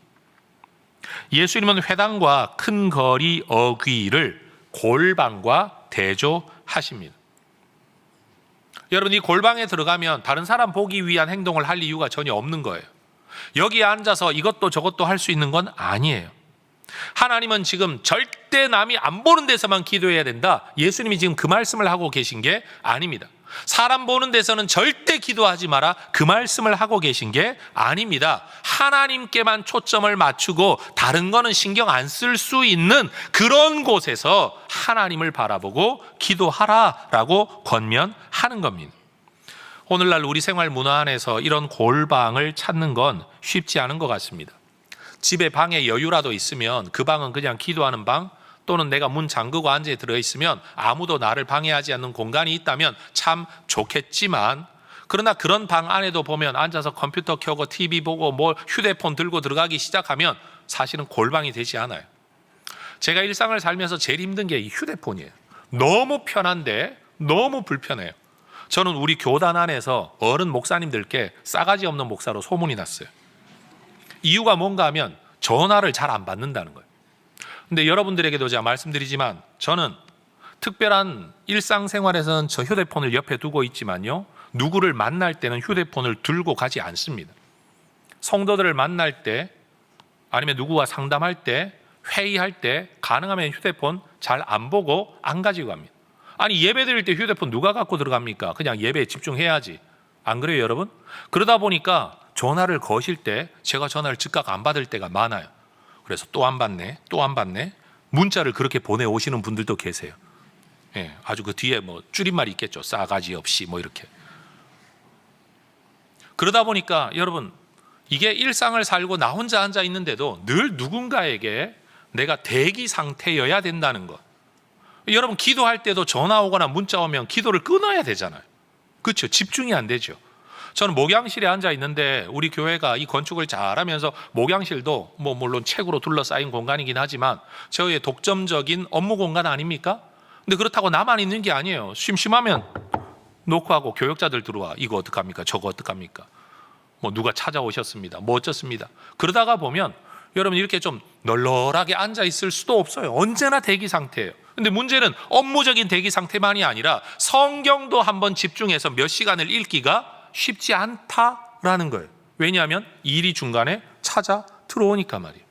예수님은 회당과 큰 거리 어귀를 골방과 대조하십니다. 여러분, 이 골방에 들어가면 다른 사람 보기 위한 행동을 할 이유가 전혀 없는 거예요. 여기에 앉아서 이것도 저것도 할 수 있는 건 아니에요. 하나님은 지금 절대 남이 안 보는 데서만 기도해야 된다, 예수님이 지금 그 말씀을 하고 계신 게 아닙니다. 사람 보는 데서는 절대 기도하지 마라, 그 말씀을 하고 계신 게 아닙니다. 하나님께만 초점을 맞추고 다른 거는 신경 안 쓸 수 있는 그런 곳에서 하나님을 바라보고 기도하라라고 권면하는 겁니다. 오늘날 우리 생활 문화 안에서 이런 골방을 찾는 건 쉽지 않은 것 같습니다. 집에 방에 여유라도 있으면 그 방은 그냥 기도하는 방, 또는 내가 문 잠그고 앉아 들어있으면 아무도 나를 방해하지 않는 공간이 있다면 참 좋겠지만, 그러나 그런 방 안에도 보면 앉아서 컴퓨터 켜고 TV 보고 뭐 휴대폰 들고 들어가기 시작하면 사실은 골방이 되지 않아요. 제가 일상을 살면서 제일 힘든 게 이 휴대폰이에요. 너무 편한데 너무 불편해요. 저는 우리 교단 안에서 어른 목사님들께 싸가지 없는 목사로 소문이 났어요. 이유가 뭔가 하면 전화를 잘 안 받는다는 거예요. 근데 여러분들에게도 제가 말씀드리지만 저는 특별한 일상생활에서는 저 휴대폰을 옆에 두고 있지만요, 누구를 만날 때는 휴대폰을 들고 가지 않습니다. 성도들을 만날 때 아니면 누구와 상담할 때, 회의할 때 가능하면 휴대폰 잘 안 보고 안 가지고 갑니다. 아니, 예배 드릴 때 휴대폰 누가 갖고 들어갑니까? 그냥 예배에 집중해야지. 안 그래요, 여러분? 그러다 보니까 전화를 거실 때 제가 전화를 즉각 안 받을 때가 많아요. 그래서 또 안 받네, 또 안 받네. 문자를 그렇게 보내오시는 분들도 계세요. 예, 아주 그 뒤에 뭐 줄임말이 있겠죠. 싸가지 없이 뭐 이렇게. 그러다 보니까 여러분, 이게 일상을 살고 나 혼자 앉아 있는데도 늘 누군가에게 내가 대기 상태여야 된다는 것. 여러분, 기도할 때도 전화 오거나 문자 오면 기도를 끊어야 되잖아요. 그렇죠? 집중이 안 되죠. 저는 목양실에 앉아 있는데 우리 교회가 이 건축을 잘하면서 목양실도 뭐 물론 책으로 둘러싸인 공간이긴 하지만 저의 독점적인 업무 공간 아닙니까? 근데 그렇다고 나만 있는 게 아니에요. 심심하면 노크하고 교역자들 들어와. 이거 어떡합니까? 저거 어떡합니까? 뭐 누가 찾아오셨습니다. 뭐 어쩌습니다. 그러다가 보면 여러분, 이렇게 좀 널널하게 앉아 있을 수도 없어요. 언제나 대기 상태예요. 근데 문제는 업무적인 대기 상태만이 아니라 성경도 한번 집중해서 몇 시간을 읽기가 쉽지 않다라는 거예요. 왜냐하면 일이 중간에 찾아 들어오니까 말이에요.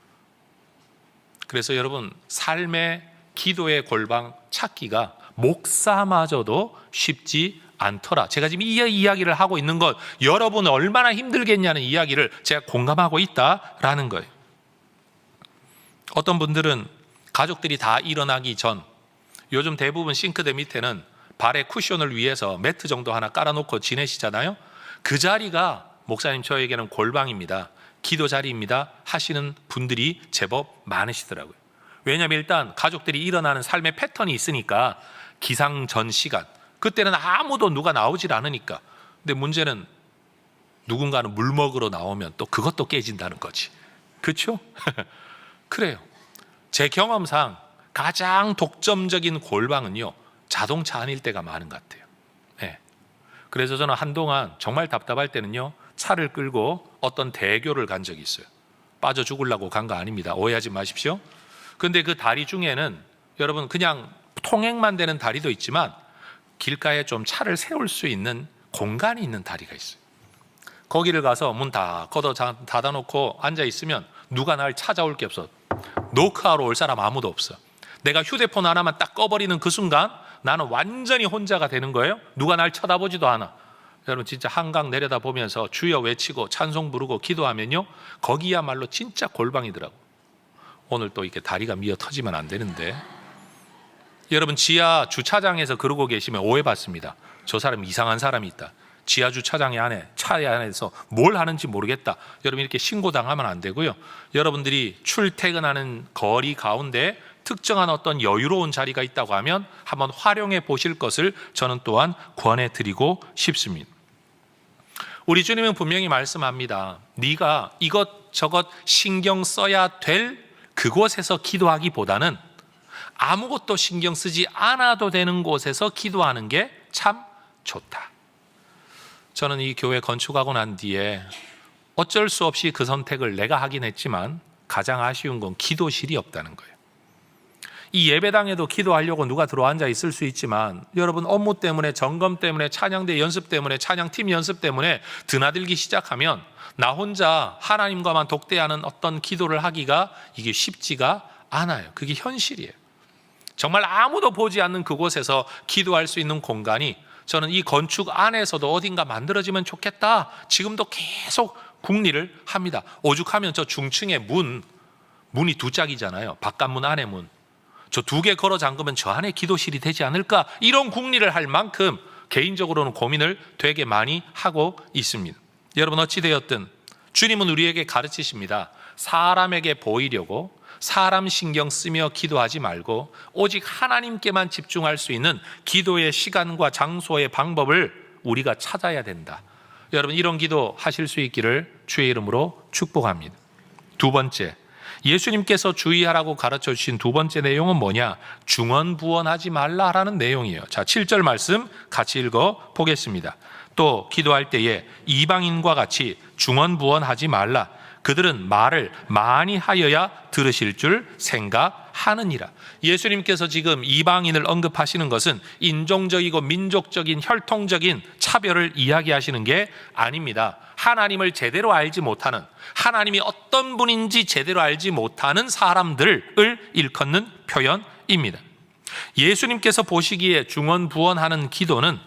그래서 여러분, 삶의 기도의 골방 찾기가 목사마저도 쉽지 않더라. 제가 지금 이 이야기를 하고 있는 것, 여러분 얼마나 힘들겠냐는 이야기를 제가 공감하고 있다라는 거예요. 어떤 분들은 가족들이 다 일어나기 전, 요즘 대부분 싱크대 밑에는 발에 쿠션을 위해서 매트 정도 하나 깔아놓고 지내시잖아요. 그 자리가 목사님 저에게는 골방입니다, 기도 자리입니다 하시는 분들이 제법 많으시더라고요. 왜냐하면 일단 가족들이 일어나는 삶의 패턴이 있으니까, 기상전 시간, 그때는 아무도 누가 나오질 않으니까. 근데 문제는 누군가는 물 먹으러 나오면 또 그것도 깨진다는 거지. 그렇죠? 그래요. 제 경험상 가장 독점적인 골방은요, 자동차 아닐 때가 많은 것 같아요. 네. 그래서 저는 한동안 정말 답답할 때는요, 차를 끌고 어떤 대교를 간 적이 있어요. 빠져 죽으려고 간 거 아닙니다, 오해하지 마십시오. 근데 그 다리 중에는 여러분 그냥 통행만 되는 다리도 있지만, 길가에 좀 차를 세울 수 있는 공간이 있는 다리가 있어요. 거기를 가서 문 다 걷어 닫아놓고 앉아있으면 누가 날 찾아올 게 없어. 노크하러 올 사람 아무도 없어. 내가 휴대폰 하나만 딱 꺼버리는 그 순간 나는 완전히 혼자가 되는 거예요. 누가 날 쳐다보지도 않아. 여러분 진짜 한강 내려다 보면서 주여 외치고 찬송 부르고 기도하면요, 거기야말로 진짜 골방이더라고. 오늘 또 이렇게 다리가 미어 터지면 안 되는데, 여러분 지하 주차장에서 그러고 계시면 오해받습니다. 저 사람 이상한 사람이 있다, 지하 주차장에 안에 차에 안에서 뭘 하는지 모르겠다. 여러분 이렇게 신고당하면 안 되고요. 여러분들이 출퇴근하는 거리 가운데 특정한 어떤 여유로운 자리가 있다고 하면 한번 활용해 보실 것을 저는 또한 권해드리고 싶습니다. 우리 주님은 분명히 말씀합니다. 네가 이것저것 신경 써야 될 그곳에서 기도하기보다는 아무것도 신경 쓰지 않아도 되는 곳에서 기도하는 게 참 좋다. 저는 이 교회 건축하고 난 뒤에 어쩔 수 없이 그 선택을 내가 하긴 했지만, 가장 아쉬운 건 기도실이 없다는 거예요. 이 예배당에도 기도하려고 누가 들어와 앉아 있을 수 있지만, 여러분 업무 때문에, 점검 때문에, 찬양대 연습 때문에, 찬양팀 연습 때문에 드나들기 시작하면 나 혼자 하나님과만 독대하는 어떤 기도를 하기가 이게 쉽지가 않아요. 그게 현실이에요. 정말 아무도 보지 않는 그곳에서 기도할 수 있는 공간이, 저는 이 건축 안에서도 어딘가 만들어지면 좋겠다, 지금도 계속 궁리를 합니다. 오죽하면 저 중층의 문이 두 짝이잖아요. 바깥문, 안에문. 저 두 개 걸어 잠그면 저 안에 기도실이 되지 않을까, 이런 궁리를 할 만큼 개인적으로는 고민을 되게 많이 하고 있습니다. 여러분 어찌되었든 주님은 우리에게 가르치십니다. 사람에게 보이려고 사람 신경 쓰며 기도하지 말고 오직 하나님께만 집중할 수 있는 기도의 시간과 장소의 방법을 우리가 찾아야 된다. 여러분 이런 기도 하실 수 있기를 주의 이름으로 축복합니다. 두 번째, 예수님께서 주의하라고 가르쳐 주신 두 번째 내용은 뭐냐? 중언부언하지 말라라는 내용이에요. 자, 7절 말씀 같이 읽어 보겠습니다. 또 기도할 때에 이방인과 같이 중언부언하지 말라. 그들은 말을 많이 하여야 들으실 줄 생각하느니라. 예수님께서 지금 이방인을 언급하시는 것은 인종적이고 민족적인 혈통적인 차별을 이야기하시는 게 아닙니다. 하나님을 제대로 알지 못하는, 하나님이 어떤 분인지 제대로 알지 못하는 사람들을 일컫는 표현입니다. 예수님께서 보시기에 중언부언하는 기도는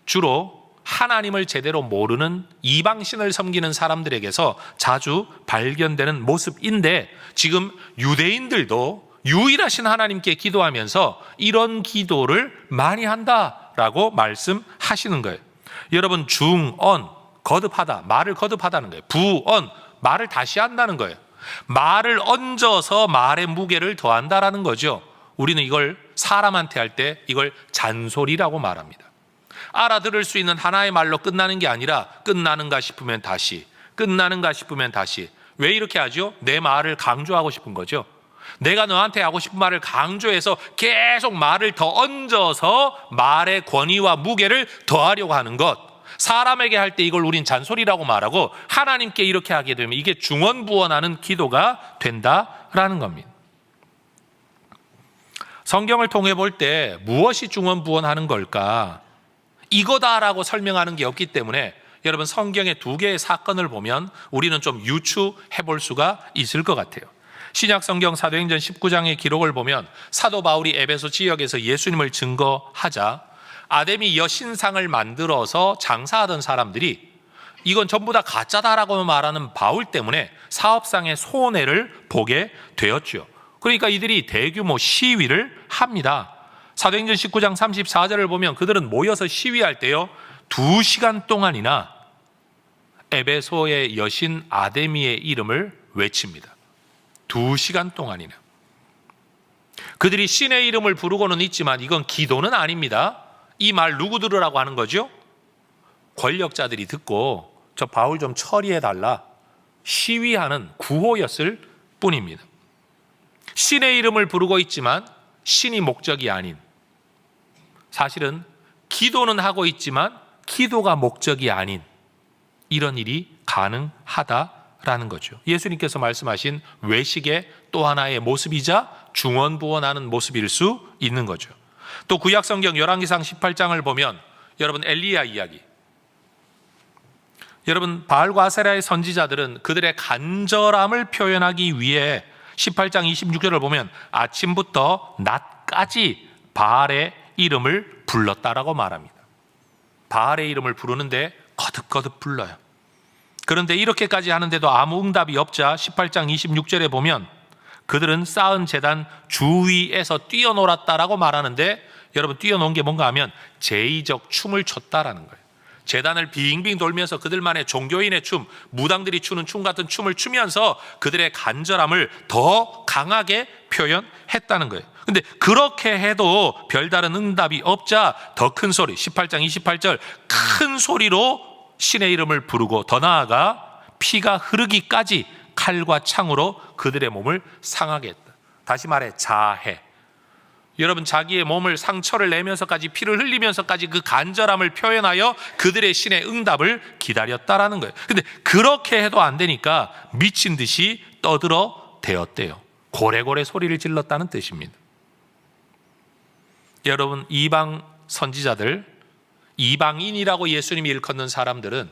주로 하나님을 제대로 모르는 이방신을 섬기는 사람들에게서 자주 발견되는 모습인데, 지금 유대인들도 유일하신 하나님께 기도하면서 이런 기도를 많이 한다라고 말씀하시는 거예요. 여러분 중언, 거듭하다, 말을 거듭하다는 거예요. 부언, 말을 다시 한다는 거예요. 말을 얹어서 말의 무게를 더한다라는 거죠. 우리는 이걸 사람한테 할 때 이걸 잔소리라고 말합니다. 알아들을 수 있는 하나의 말로 끝나는 게 아니라 끝나는가 싶으면 다시, 끝나는가 싶으면 다시. 왜 이렇게 하죠? 내 말을 강조하고 싶은 거죠. 내가 너한테 하고 싶은 말을 강조해서 계속 말을 더 얹어서 말의 권위와 무게를 더하려고 하는 것. 사람에게 할 때 이걸 우린 잔소리라고 말하고, 하나님께 이렇게 하게 되면 이게 중언부언하는 기도가 된다라는 겁니다. 성경을 통해 볼 때 무엇이 중언부언하는 걸까? 이거다라고 설명하는 게 없기 때문에 여러분 성경의 두 개의 사건을 보면 우리는 좀 유추해 볼 수가 있을 것 같아요. 신약 성경 사도행전 19장의 기록을 보면 사도 바울이 에베소 지역에서 예수님을 증거하자 아데미 여신상을 만들어서 장사하던 사람들이 이건 전부 다 가짜다라고 말하는 바울 때문에 사업상의 손해를 보게 되었죠. 그러니까 이들이 대규모 시위를 합니다. 사도행전 19장 34절을 보면 그들은 모여서 시위할 때요 2시간 동안이나 에베소의 여신 아데미의 이름을 외칩니다. 2시간 동안이나. 그들이 신의 이름을 부르고는 있지만 이건 기도는 아닙니다. 이 말 누구 들으라고 하는 거죠? 권력자들이 듣고 저 바울 좀 처리해달라 시위하는 구호였을 뿐입니다. 신의 이름을 부르고 있지만 신이 목적이 아닌, 사실은 기도는 하고 있지만 기도가 목적이 아닌 이런 일이 가능하다라는 거죠. 예수님께서 말씀하신 외식의 또 하나의 모습이자 중언부언하는 모습일 수 있는 거죠. 또 구약성경 열왕기상 18장을 보면 여러분 엘리야 이야기, 여러분 바알과 아세라의 선지자들은 그들의 간절함을 표현하기 위해 18장 26절을 보면 아침부터 낮까지 바알의 이름을 불렀다라고 말합니다. 바알의 이름을 부르는데 거듭거듭 불러요. 그런데 이렇게까지 하는데도 아무 응답이 없자 18장 26절에 보면 그들은 쌓은 제단 주위에서 뛰어놀았다라고 말하는데, 여러분 뛰어논 게 뭔가 하면 제의적 춤을 췄다라는 거예요. 제단을 빙빙 돌면서 그들만의 종교인의 춤, 무당들이 추는 춤 같은 춤을 추면서 그들의 간절함을 더 강하게 표현했다는 거예요. 근데 그렇게 해도 별다른 응답이 없자 더 큰 소리, 18장 28절 큰 소리로 신의 이름을 부르고 더 나아가 피가 흐르기까지 칼과 창으로 그들의 몸을 상하게 했다. 다시 말해 자해. 여러분 자기의 몸을 상처를 내면서까지 피를 흘리면서까지 그 간절함을 표현하여 그들의 신의 응답을 기다렸다라는 거예요. 근데 그렇게 해도 안 되니까 미친 듯이 떠들어 대었대요. 고래고래 소리를 질렀다는 뜻입니다. 여러분 이방 선지자들, 이방인이라고 예수님이 일컫는 사람들은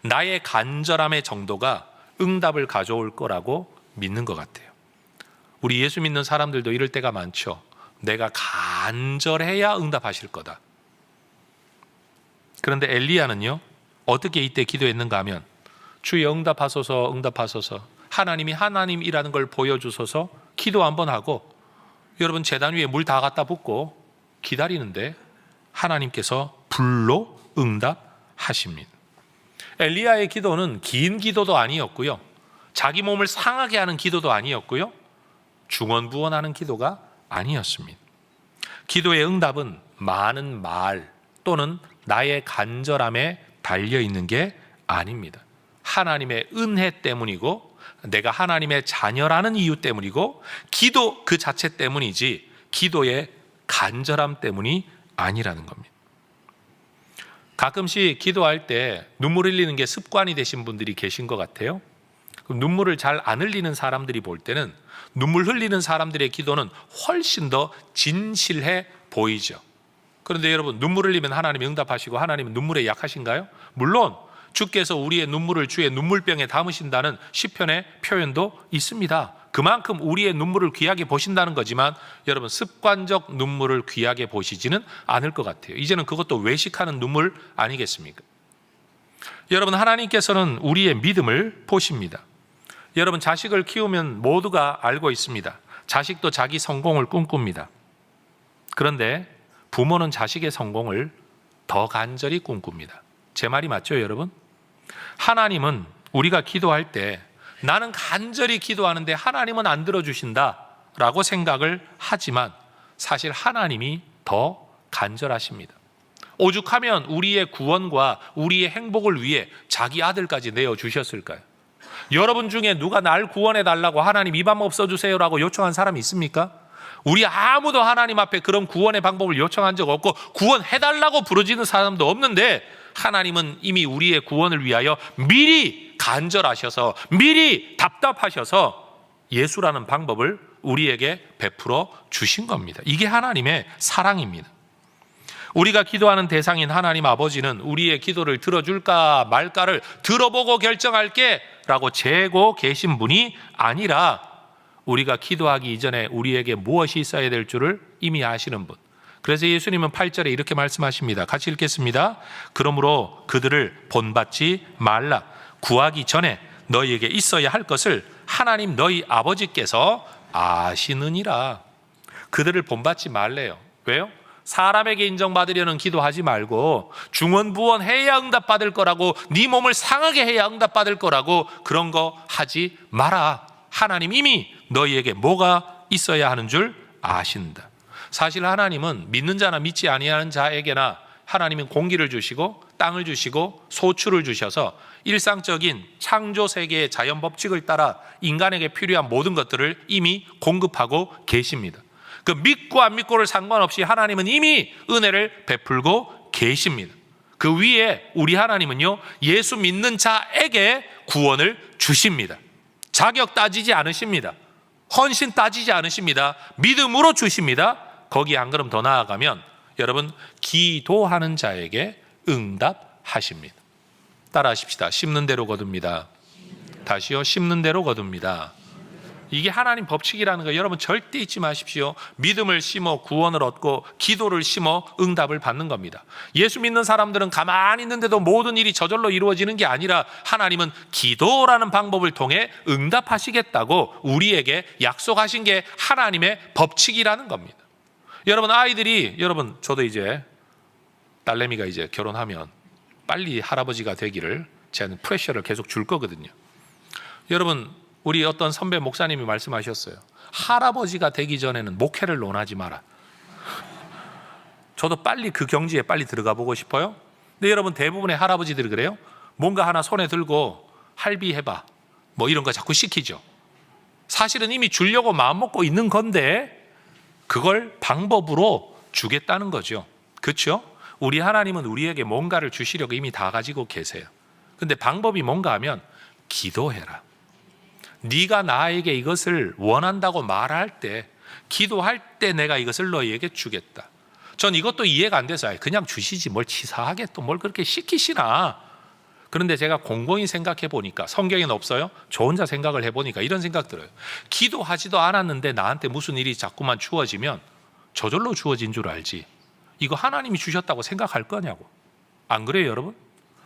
나의 간절함의 정도가 응답을 가져올 거라고 믿는 것 같아요. 우리 예수 믿는 사람들도 이럴 때가 많죠. 내가 간절해야 응답하실 거다. 그런데 엘리야는요 어떻게 이때 기도했는가 하면 주여 응답하소서 응답하소서, 하나님이 하나님이라는 걸 보여주소서 기도 한번 하고 여러분 제단 위에 물 다 갖다 붓고 기다리는데 하나님께서 불로 응답하십니다. 엘리야의 기도는 긴 기도도 아니었고요, 자기 몸을 상하게 하는 기도도 아니었고요, 중언부언하는 기도가 아니었습니다. 기도의 응답은 많은 말 또는 나의 간절함에 달려있는 게 아닙니다. 하나님의 은혜 때문이고 내가 하나님의 자녀라는 이유 때문이고 기도 그 자체 때문이지 기도의 간절함 때문이 아니라는 겁니다. 가끔씩 기도할 때 눈물 흘리는 게 습관이 되신 분들이 계신 것 같아요. 눈물을 잘 안 흘리는 사람들이 볼 때는 눈물 흘리는 사람들의 기도는 훨씬 더 진실해 보이죠. 그런데 여러분 눈물 흘리면 하나님이 응답하시고 하나님은 눈물에 약하신가요? 물론 주께서 우리의 눈물을 주의 눈물병에 담으신다는 시편의 표현도 있습니다. 그만큼 우리의 눈물을 귀하게 보신다는 거지만 여러분 습관적 눈물을 귀하게 보시지는 않을 것 같아요. 이제는 그것도 외식하는 눈물 아니겠습니까? 여러분 하나님께서는 우리의 믿음을 보십니다. 여러분 자식을 키우면 모두가 알고 있습니다. 자식도 자기 성공을 꿈꿉니다. 그런데 부모는 자식의 성공을 더 간절히 꿈꿉니다. 제 말이 맞죠 여러분? 하나님은 우리가 기도할 때 나는 간절히 기도하는데 하나님은 안 들어주신다 라고 생각을 하지만 사실 하나님이 더 간절하십니다. 오죽하면 우리의 구원과 우리의 행복을 위해 자기 아들까지 내어주셨을까요? 여러분 중에 누가 날 구원해 달라고 하나님 이 방법 써주세요라고 요청한 사람이 있습니까? 우리 아무도 하나님 앞에 그런 구원의 방법을 요청한 적 없고 구원해 달라고 부르짖는 사람도 없는데 하나님은 이미 우리의 구원을 위하여 미리 간절하셔서 미리 답답하셔서 예수라는 방법을 우리에게 베풀어 주신 겁니다. 이게 하나님의 사랑입니다. 우리가 기도하는 대상인 하나님 아버지는 우리의 기도를 들어줄까 말까를 들어보고 결정할게 라고 재고 계신 분이 아니라 우리가 기도하기 이전에 우리에게 무엇이 있어야 될 줄을 이미 아시는 분. 그래서 예수님은 8절에 이렇게 말씀하십니다. 같이 읽겠습니다. 그러므로 그들을 본받지 말라. 구하기 전에 너희에게 있어야 할 것을 하나님 너희 아버지께서 아시느니라. 그들을 본받지 말래요. 왜요? 사람에게 인정받으려는 기도하지 말고 중언부언해야 응답받을 거라고, 네 몸을 상하게 해야 응답받을 거라고 그런 거 하지 마라. 하나님 이미 너희에게 뭐가 있어야 하는 줄 아신다. 사실 하나님은 믿는 자나 믿지 아니하는 자에게나 하나님은 공기를 주시고 땅을 주시고 소출을 주셔서 일상적인 창조 세계의 자연 법칙을 따라 인간에게 필요한 모든 것들을 이미 공급하고 계십니다. 그 믿고 안 믿고를 상관없이 하나님은 이미 은혜를 베풀고 계십니다. 그 위에 우리 하나님은요, 예수 믿는 자에게 구원을 주십니다. 자격 따지지 않으십니다. 헌신 따지지 않으십니다. 믿음으로 주십니다. 거기에 한 걸음 더 나아가면 여러분, 기도하는 자에게 응답하십니다. 따라하십시다. 심는 대로 거둡니다. 다시요, 심는 대로 거둡니다. 이게 하나님 법칙이라는 거 여러분 절대 잊지 마십시오. 믿음을 심어 구원을 얻고 기도를 심어 응답을 받는 겁니다. 예수 믿는 사람들은 가만히 있는데도 모든 일이 저절로 이루어지는 게 아니라 하나님은 기도라는 방법을 통해 응답하시겠다고 우리에게 약속하신 게 하나님의 법칙이라는 겁니다. 여러분, 아이들이, 여러분 저도 이제 딸내미가 이제 결혼하면 빨리 할아버지가 되기를 제가 프레셔를 계속 줄 거거든요. 여러분, 우리 어떤 선배 목사님이 말씀하셨어요. 할아버지가 되기 전에는 목회를 논하지 마라. 저도 빨리 그 경지에 빨리 들어가 보고 싶어요. 근데 여러분, 대부분의 할아버지들이 그래요. 뭔가 하나 손에 들고 할비해봐 뭐 이런 거 자꾸 시키죠. 사실은 이미 주려고 마음먹고 있는 건데 그걸 방법으로 주겠다는 거죠. 그렇죠? 우리 하나님은 우리에게 뭔가를 주시려고 이미 다 가지고 계세요. 근데 방법이 뭔가 하면 기도해라. 네가 나에게 이것을 원한다고 말할 때, 기도할 때 내가 이것을 너희에게 주겠다. 전 이것도 이해가 안 돼서 그냥 주시지 뭘 치사하게 또 뭘 그렇게 시키시나. 그런데 제가 곰곰이 생각해 보니까, 성경에는 없어요? 저 혼자 생각을 해보니까 이런 생각 들어요. 기도하지도 않았는데 나한테 무슨 일이 자꾸만 주어지면 저절로 주어진 줄 알지, 이거 하나님이 주셨다고 생각할 거냐고. 안 그래요 여러분?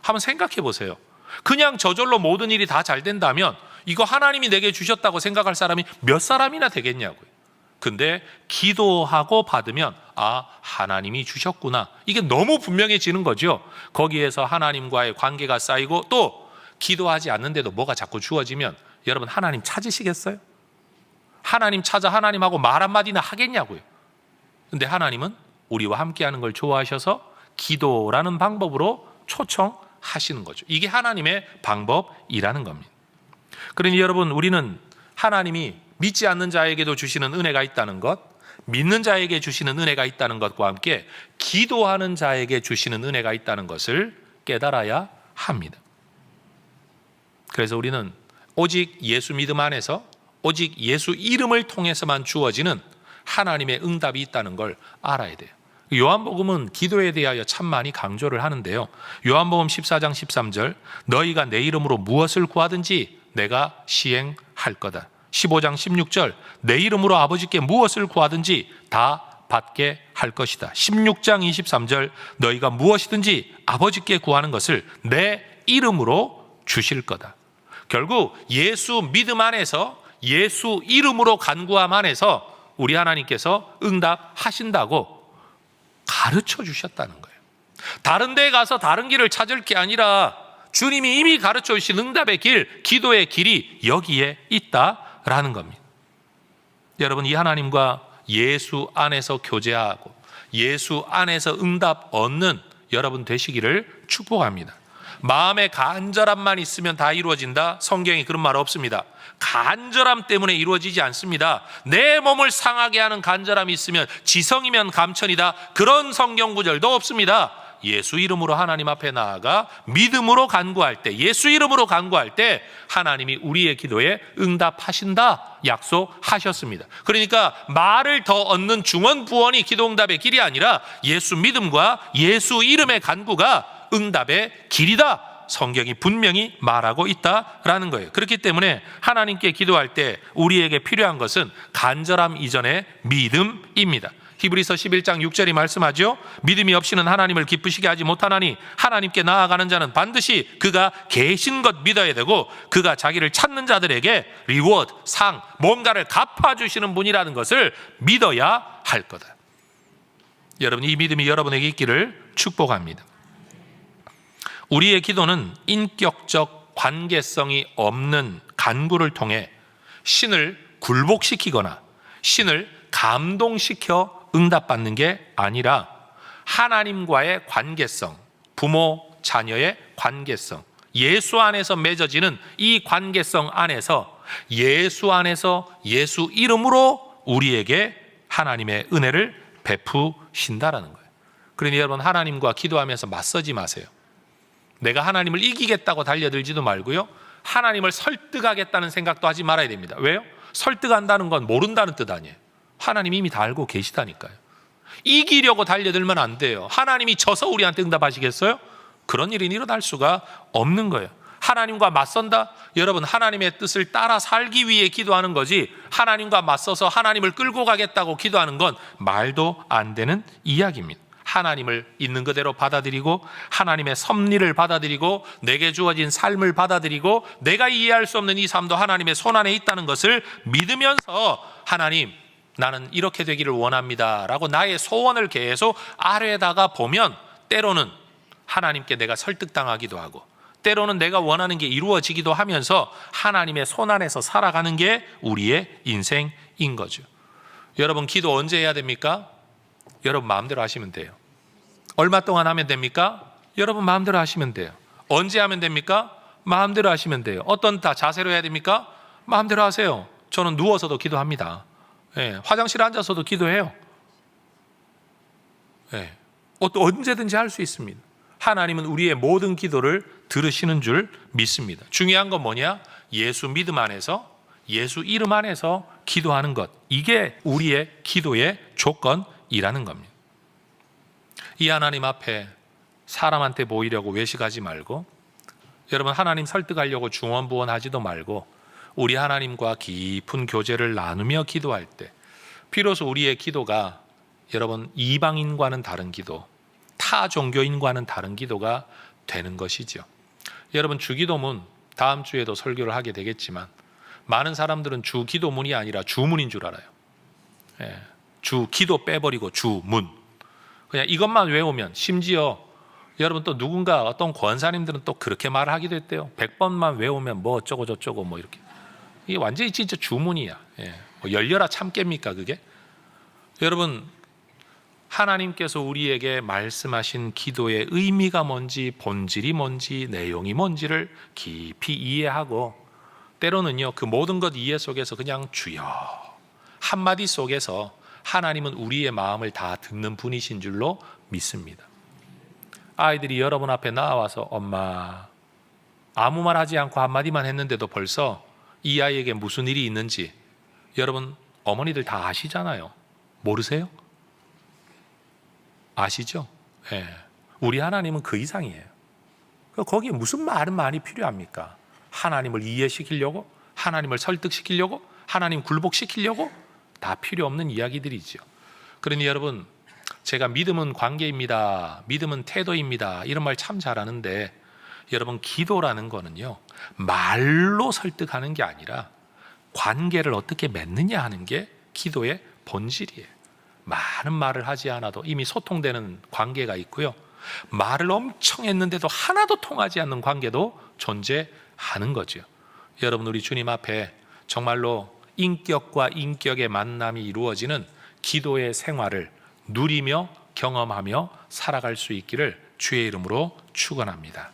한번 생각해 보세요. 그냥 저절로 모든 일이 다 잘 된다면 이거 하나님이 내게 주셨다고 생각할 사람이 몇 사람이나 되겠냐고요. 근데 기도하고 받으면 아, 하나님이 주셨구나, 이게 너무 분명해지는 거죠. 거기에서 하나님과의 관계가 쌓이고, 또 기도하지 않는데도 뭐가 자꾸 주어지면 여러분, 하나님 찾으시겠어요? 하나님 찾아 하나님하고 말 한마디나 하겠냐고요. 근데 하나님은 우리와 함께하는 걸 좋아하셔서 기도라는 방법으로 초청하시는 거죠. 이게 하나님의 방법이라는 겁니다. 그러니 여러분, 우리는 하나님이 믿지 않는 자에게도 주시는 은혜가 있다는 것, 믿는 자에게 주시는 은혜가 있다는 것과 함께 기도하는 자에게 주시는 은혜가 있다는 것을 깨달아야 합니다. 그래서 우리는 오직 예수 믿음 안에서, 오직 예수 이름을 통해서만 주어지는 하나님의 응답이 있다는 걸 알아야 돼요. 요한복음은 기도에 대하여 참 많이 강조를 하는데요. 요한복음 14장 13절, 너희가 내 이름으로 무엇을 구하든지 내가 시행할 거다. 15장 16절, 내 이름으로 아버지께 무엇을 구하든지 다 받게 할 것이다. 16장 23절, 너희가 무엇이든지 아버지께 구하는 것을 내 이름으로 주실 거다. 결국 예수 믿음 안에서, 예수 이름으로 간구함 안에서 우리 하나님께서 응답하신다고 가르쳐 주셨다는 거예요. 다른 데에 가서 다른 길을 찾을 게 아니라 주님이 이미 가르쳐 주신 응답의 길, 기도의 길이 여기에 있다라는 겁니다. 여러분, 이 하나님과 예수 안에서 교제하고 예수 안에서 응답 얻는 여러분 되시기를 축복합니다. 마음의 간절함만 있으면 다 이루어진다? 성경에 그런 말 없습니다. 간절함 때문에 이루어지지 않습니다. 내 몸을 상하게 하는 간절함이 있으면 지성이면 감천이다, 그런 성경 구절도 없습니다. 예수 이름으로 하나님 앞에 나아가 믿음으로 간구할 때, 예수 이름으로 간구할 때 하나님이 우리의 기도에 응답하신다 약속하셨습니다. 그러니까 말을 더 얻는 중언부언이 기도응답의 길이 아니라 예수 믿음과 예수 이름의 간구가 응답의 길이다, 성경이 분명히 말하고 있다라는 거예요. 그렇기 때문에 하나님께 기도할 때 우리에게 필요한 것은 간절함 이전의 믿음입니다. 히브리서 11장 6절이 말씀하죠. 믿음이 없이는 하나님을 기쁘시게 하지 못하나니 하나님께 나아가는 자는 반드시 그가 계신 것 믿어야 되고 그가 자기를 찾는 자들에게 리워드, 상, 뭔가를 갚아주시는 분이라는 것을 믿어야 할 거다. 여러분, 이 믿음이 여러분에게 있기를 축복합니다. 우리의 기도는 인격적 관계성이 없는 간구를 통해 신을 굴복시키거나 신을 감동시켜 응답받는 게 아니라 하나님과의 관계성, 부모, 자녀의 관계성, 예수 안에서 맺어지는 이 관계성 안에서 예수 안에서 예수 이름으로 우리에게 하나님의 은혜를 베푸신다라는 거예요. 그러니 여러분, 하나님과 기도하면서 맞서지 마세요. 내가 하나님을 이기겠다고 달려들지도 말고요, 하나님을 설득하겠다는 생각도 하지 말아야 됩니다. 왜요? 설득한다는 건 모른다는 뜻 아니에요. 하나님이 이미 다 알고 계시다니까요. 이기려고 달려들면 안 돼요. 하나님이 져서 우리한테 응답하시겠어요? 그런 일이 일어날 수가 없는 거예요. 하나님과 맞선다? 여러분, 하나님의 뜻을 따라 살기 위해 기도하는 거지, 하나님과 맞서서 하나님을 끌고 가겠다고 기도하는 건 말도 안 되는 이야기입니다. 하나님을 있는 그대로 받아들이고 하나님의 섭리를 받아들이고 내게 주어진 삶을 받아들이고 내가 이해할 수 없는 이 삶도 하나님의 손안에 있다는 것을 믿으면서 하나님, 나는 이렇게 되기를 원합니다 라고 나의 소원을 계속 아래에다가 보면 때로는 하나님께 내가 설득당하기도 하고 때로는 내가 원하는 게 이루어지기도 하면서 하나님의 손안에서 살아가는 게 우리의 인생인 거죠. 여러분, 기도 언제 해야 됩니까? 여러분 마음대로 하시면 돼요. 얼마 동안 하면 됩니까? 여러분 마음대로 하시면 돼요. 언제 하면 됩니까? 마음대로 하시면 돼요. 어떤 자세로 해야 됩니까? 마음대로 하세요. 저는 누워서도 기도합니다. 화장실에 앉아서도 기도해요. 언제든지 할 수 있습니다. 하나님은 우리의 모든 기도를 들으시는 줄 믿습니다. 중요한 건 뭐냐? 예수 믿음 안에서, 예수 이름 안에서 기도하는 것, 이게 우리의 기도의 조건이라는 겁니다. 이 하나님 앞에 사람한테 보이려고 외식하지 말고, 여러분 하나님 설득하려고 중언부언하지도 말고 우리 하나님과 깊은 교제를 나누며 기도할 때 비로소 우리의 기도가 여러분 이방인과는 다른 기도, 타 종교인과는 다른 기도가 되는 것이죠. 여러분, 주기도문 다음 주에도 설교를 하게 되겠지만 많은 사람들은 주기도문이 아니라 주문인 줄 알아요. 주기도 빼버리고 주문, 그냥 이것만 외우면, 심지어 여러분 또 누군가 어떤 권사님들은 또 그렇게 말하기도 했대요. 100번만 외우면 뭐 어쩌고 저쩌고 뭐 이렇게. 이게 완전히 진짜 주문이야. 뭐 열려라 참깨입니까 그게? 여러분, 하나님께서 우리에게 말씀하신 기도의 의미가 뭔지, 본질이 뭔지, 내용이 뭔지를 깊이 이해하고 때로는요 그 모든 것 이해 속에서 그냥 주여 한마디 속에서 하나님은 우리의 마음을 다 듣는 분이신 줄로 믿습니다. 아이들이 여러분 앞에 나와서 엄마, 아무 말 하지 않고 한마디만 했는데도 벌써 이 아이에게 무슨 일이 있는지 여러분 어머니들 다 아시잖아요. 모르세요? 아시죠? 우리 하나님은 그 이상이에요. 거기에 무슨 말은 많이 필요합니까? 하나님을 이해시키려고, 하나님을 설득시키려고, 하나님 굴복시키려고 다 필요 없는 이야기들이죠. 그러니 여러분, 제가 믿음은 관계입니다, 믿음은 태도입니다 이런 말 참 잘하는데 여러분, 기도라는 거는요 말로 설득하는 게 아니라 관계를 어떻게 맺느냐 하는 게 기도의 본질이에요. 많은 말을 하지 않아도 이미 소통되는 관계가 있고요, 말을 엄청 했는데도 하나도 통하지 않는 관계도 존재하는 거죠. 여러분, 우리 주님 앞에 정말로 인격과 인격의 만남이 이루어지는 기도의 생활을 누리며 경험하며 살아갈 수 있기를 주의 이름으로 축원합니다.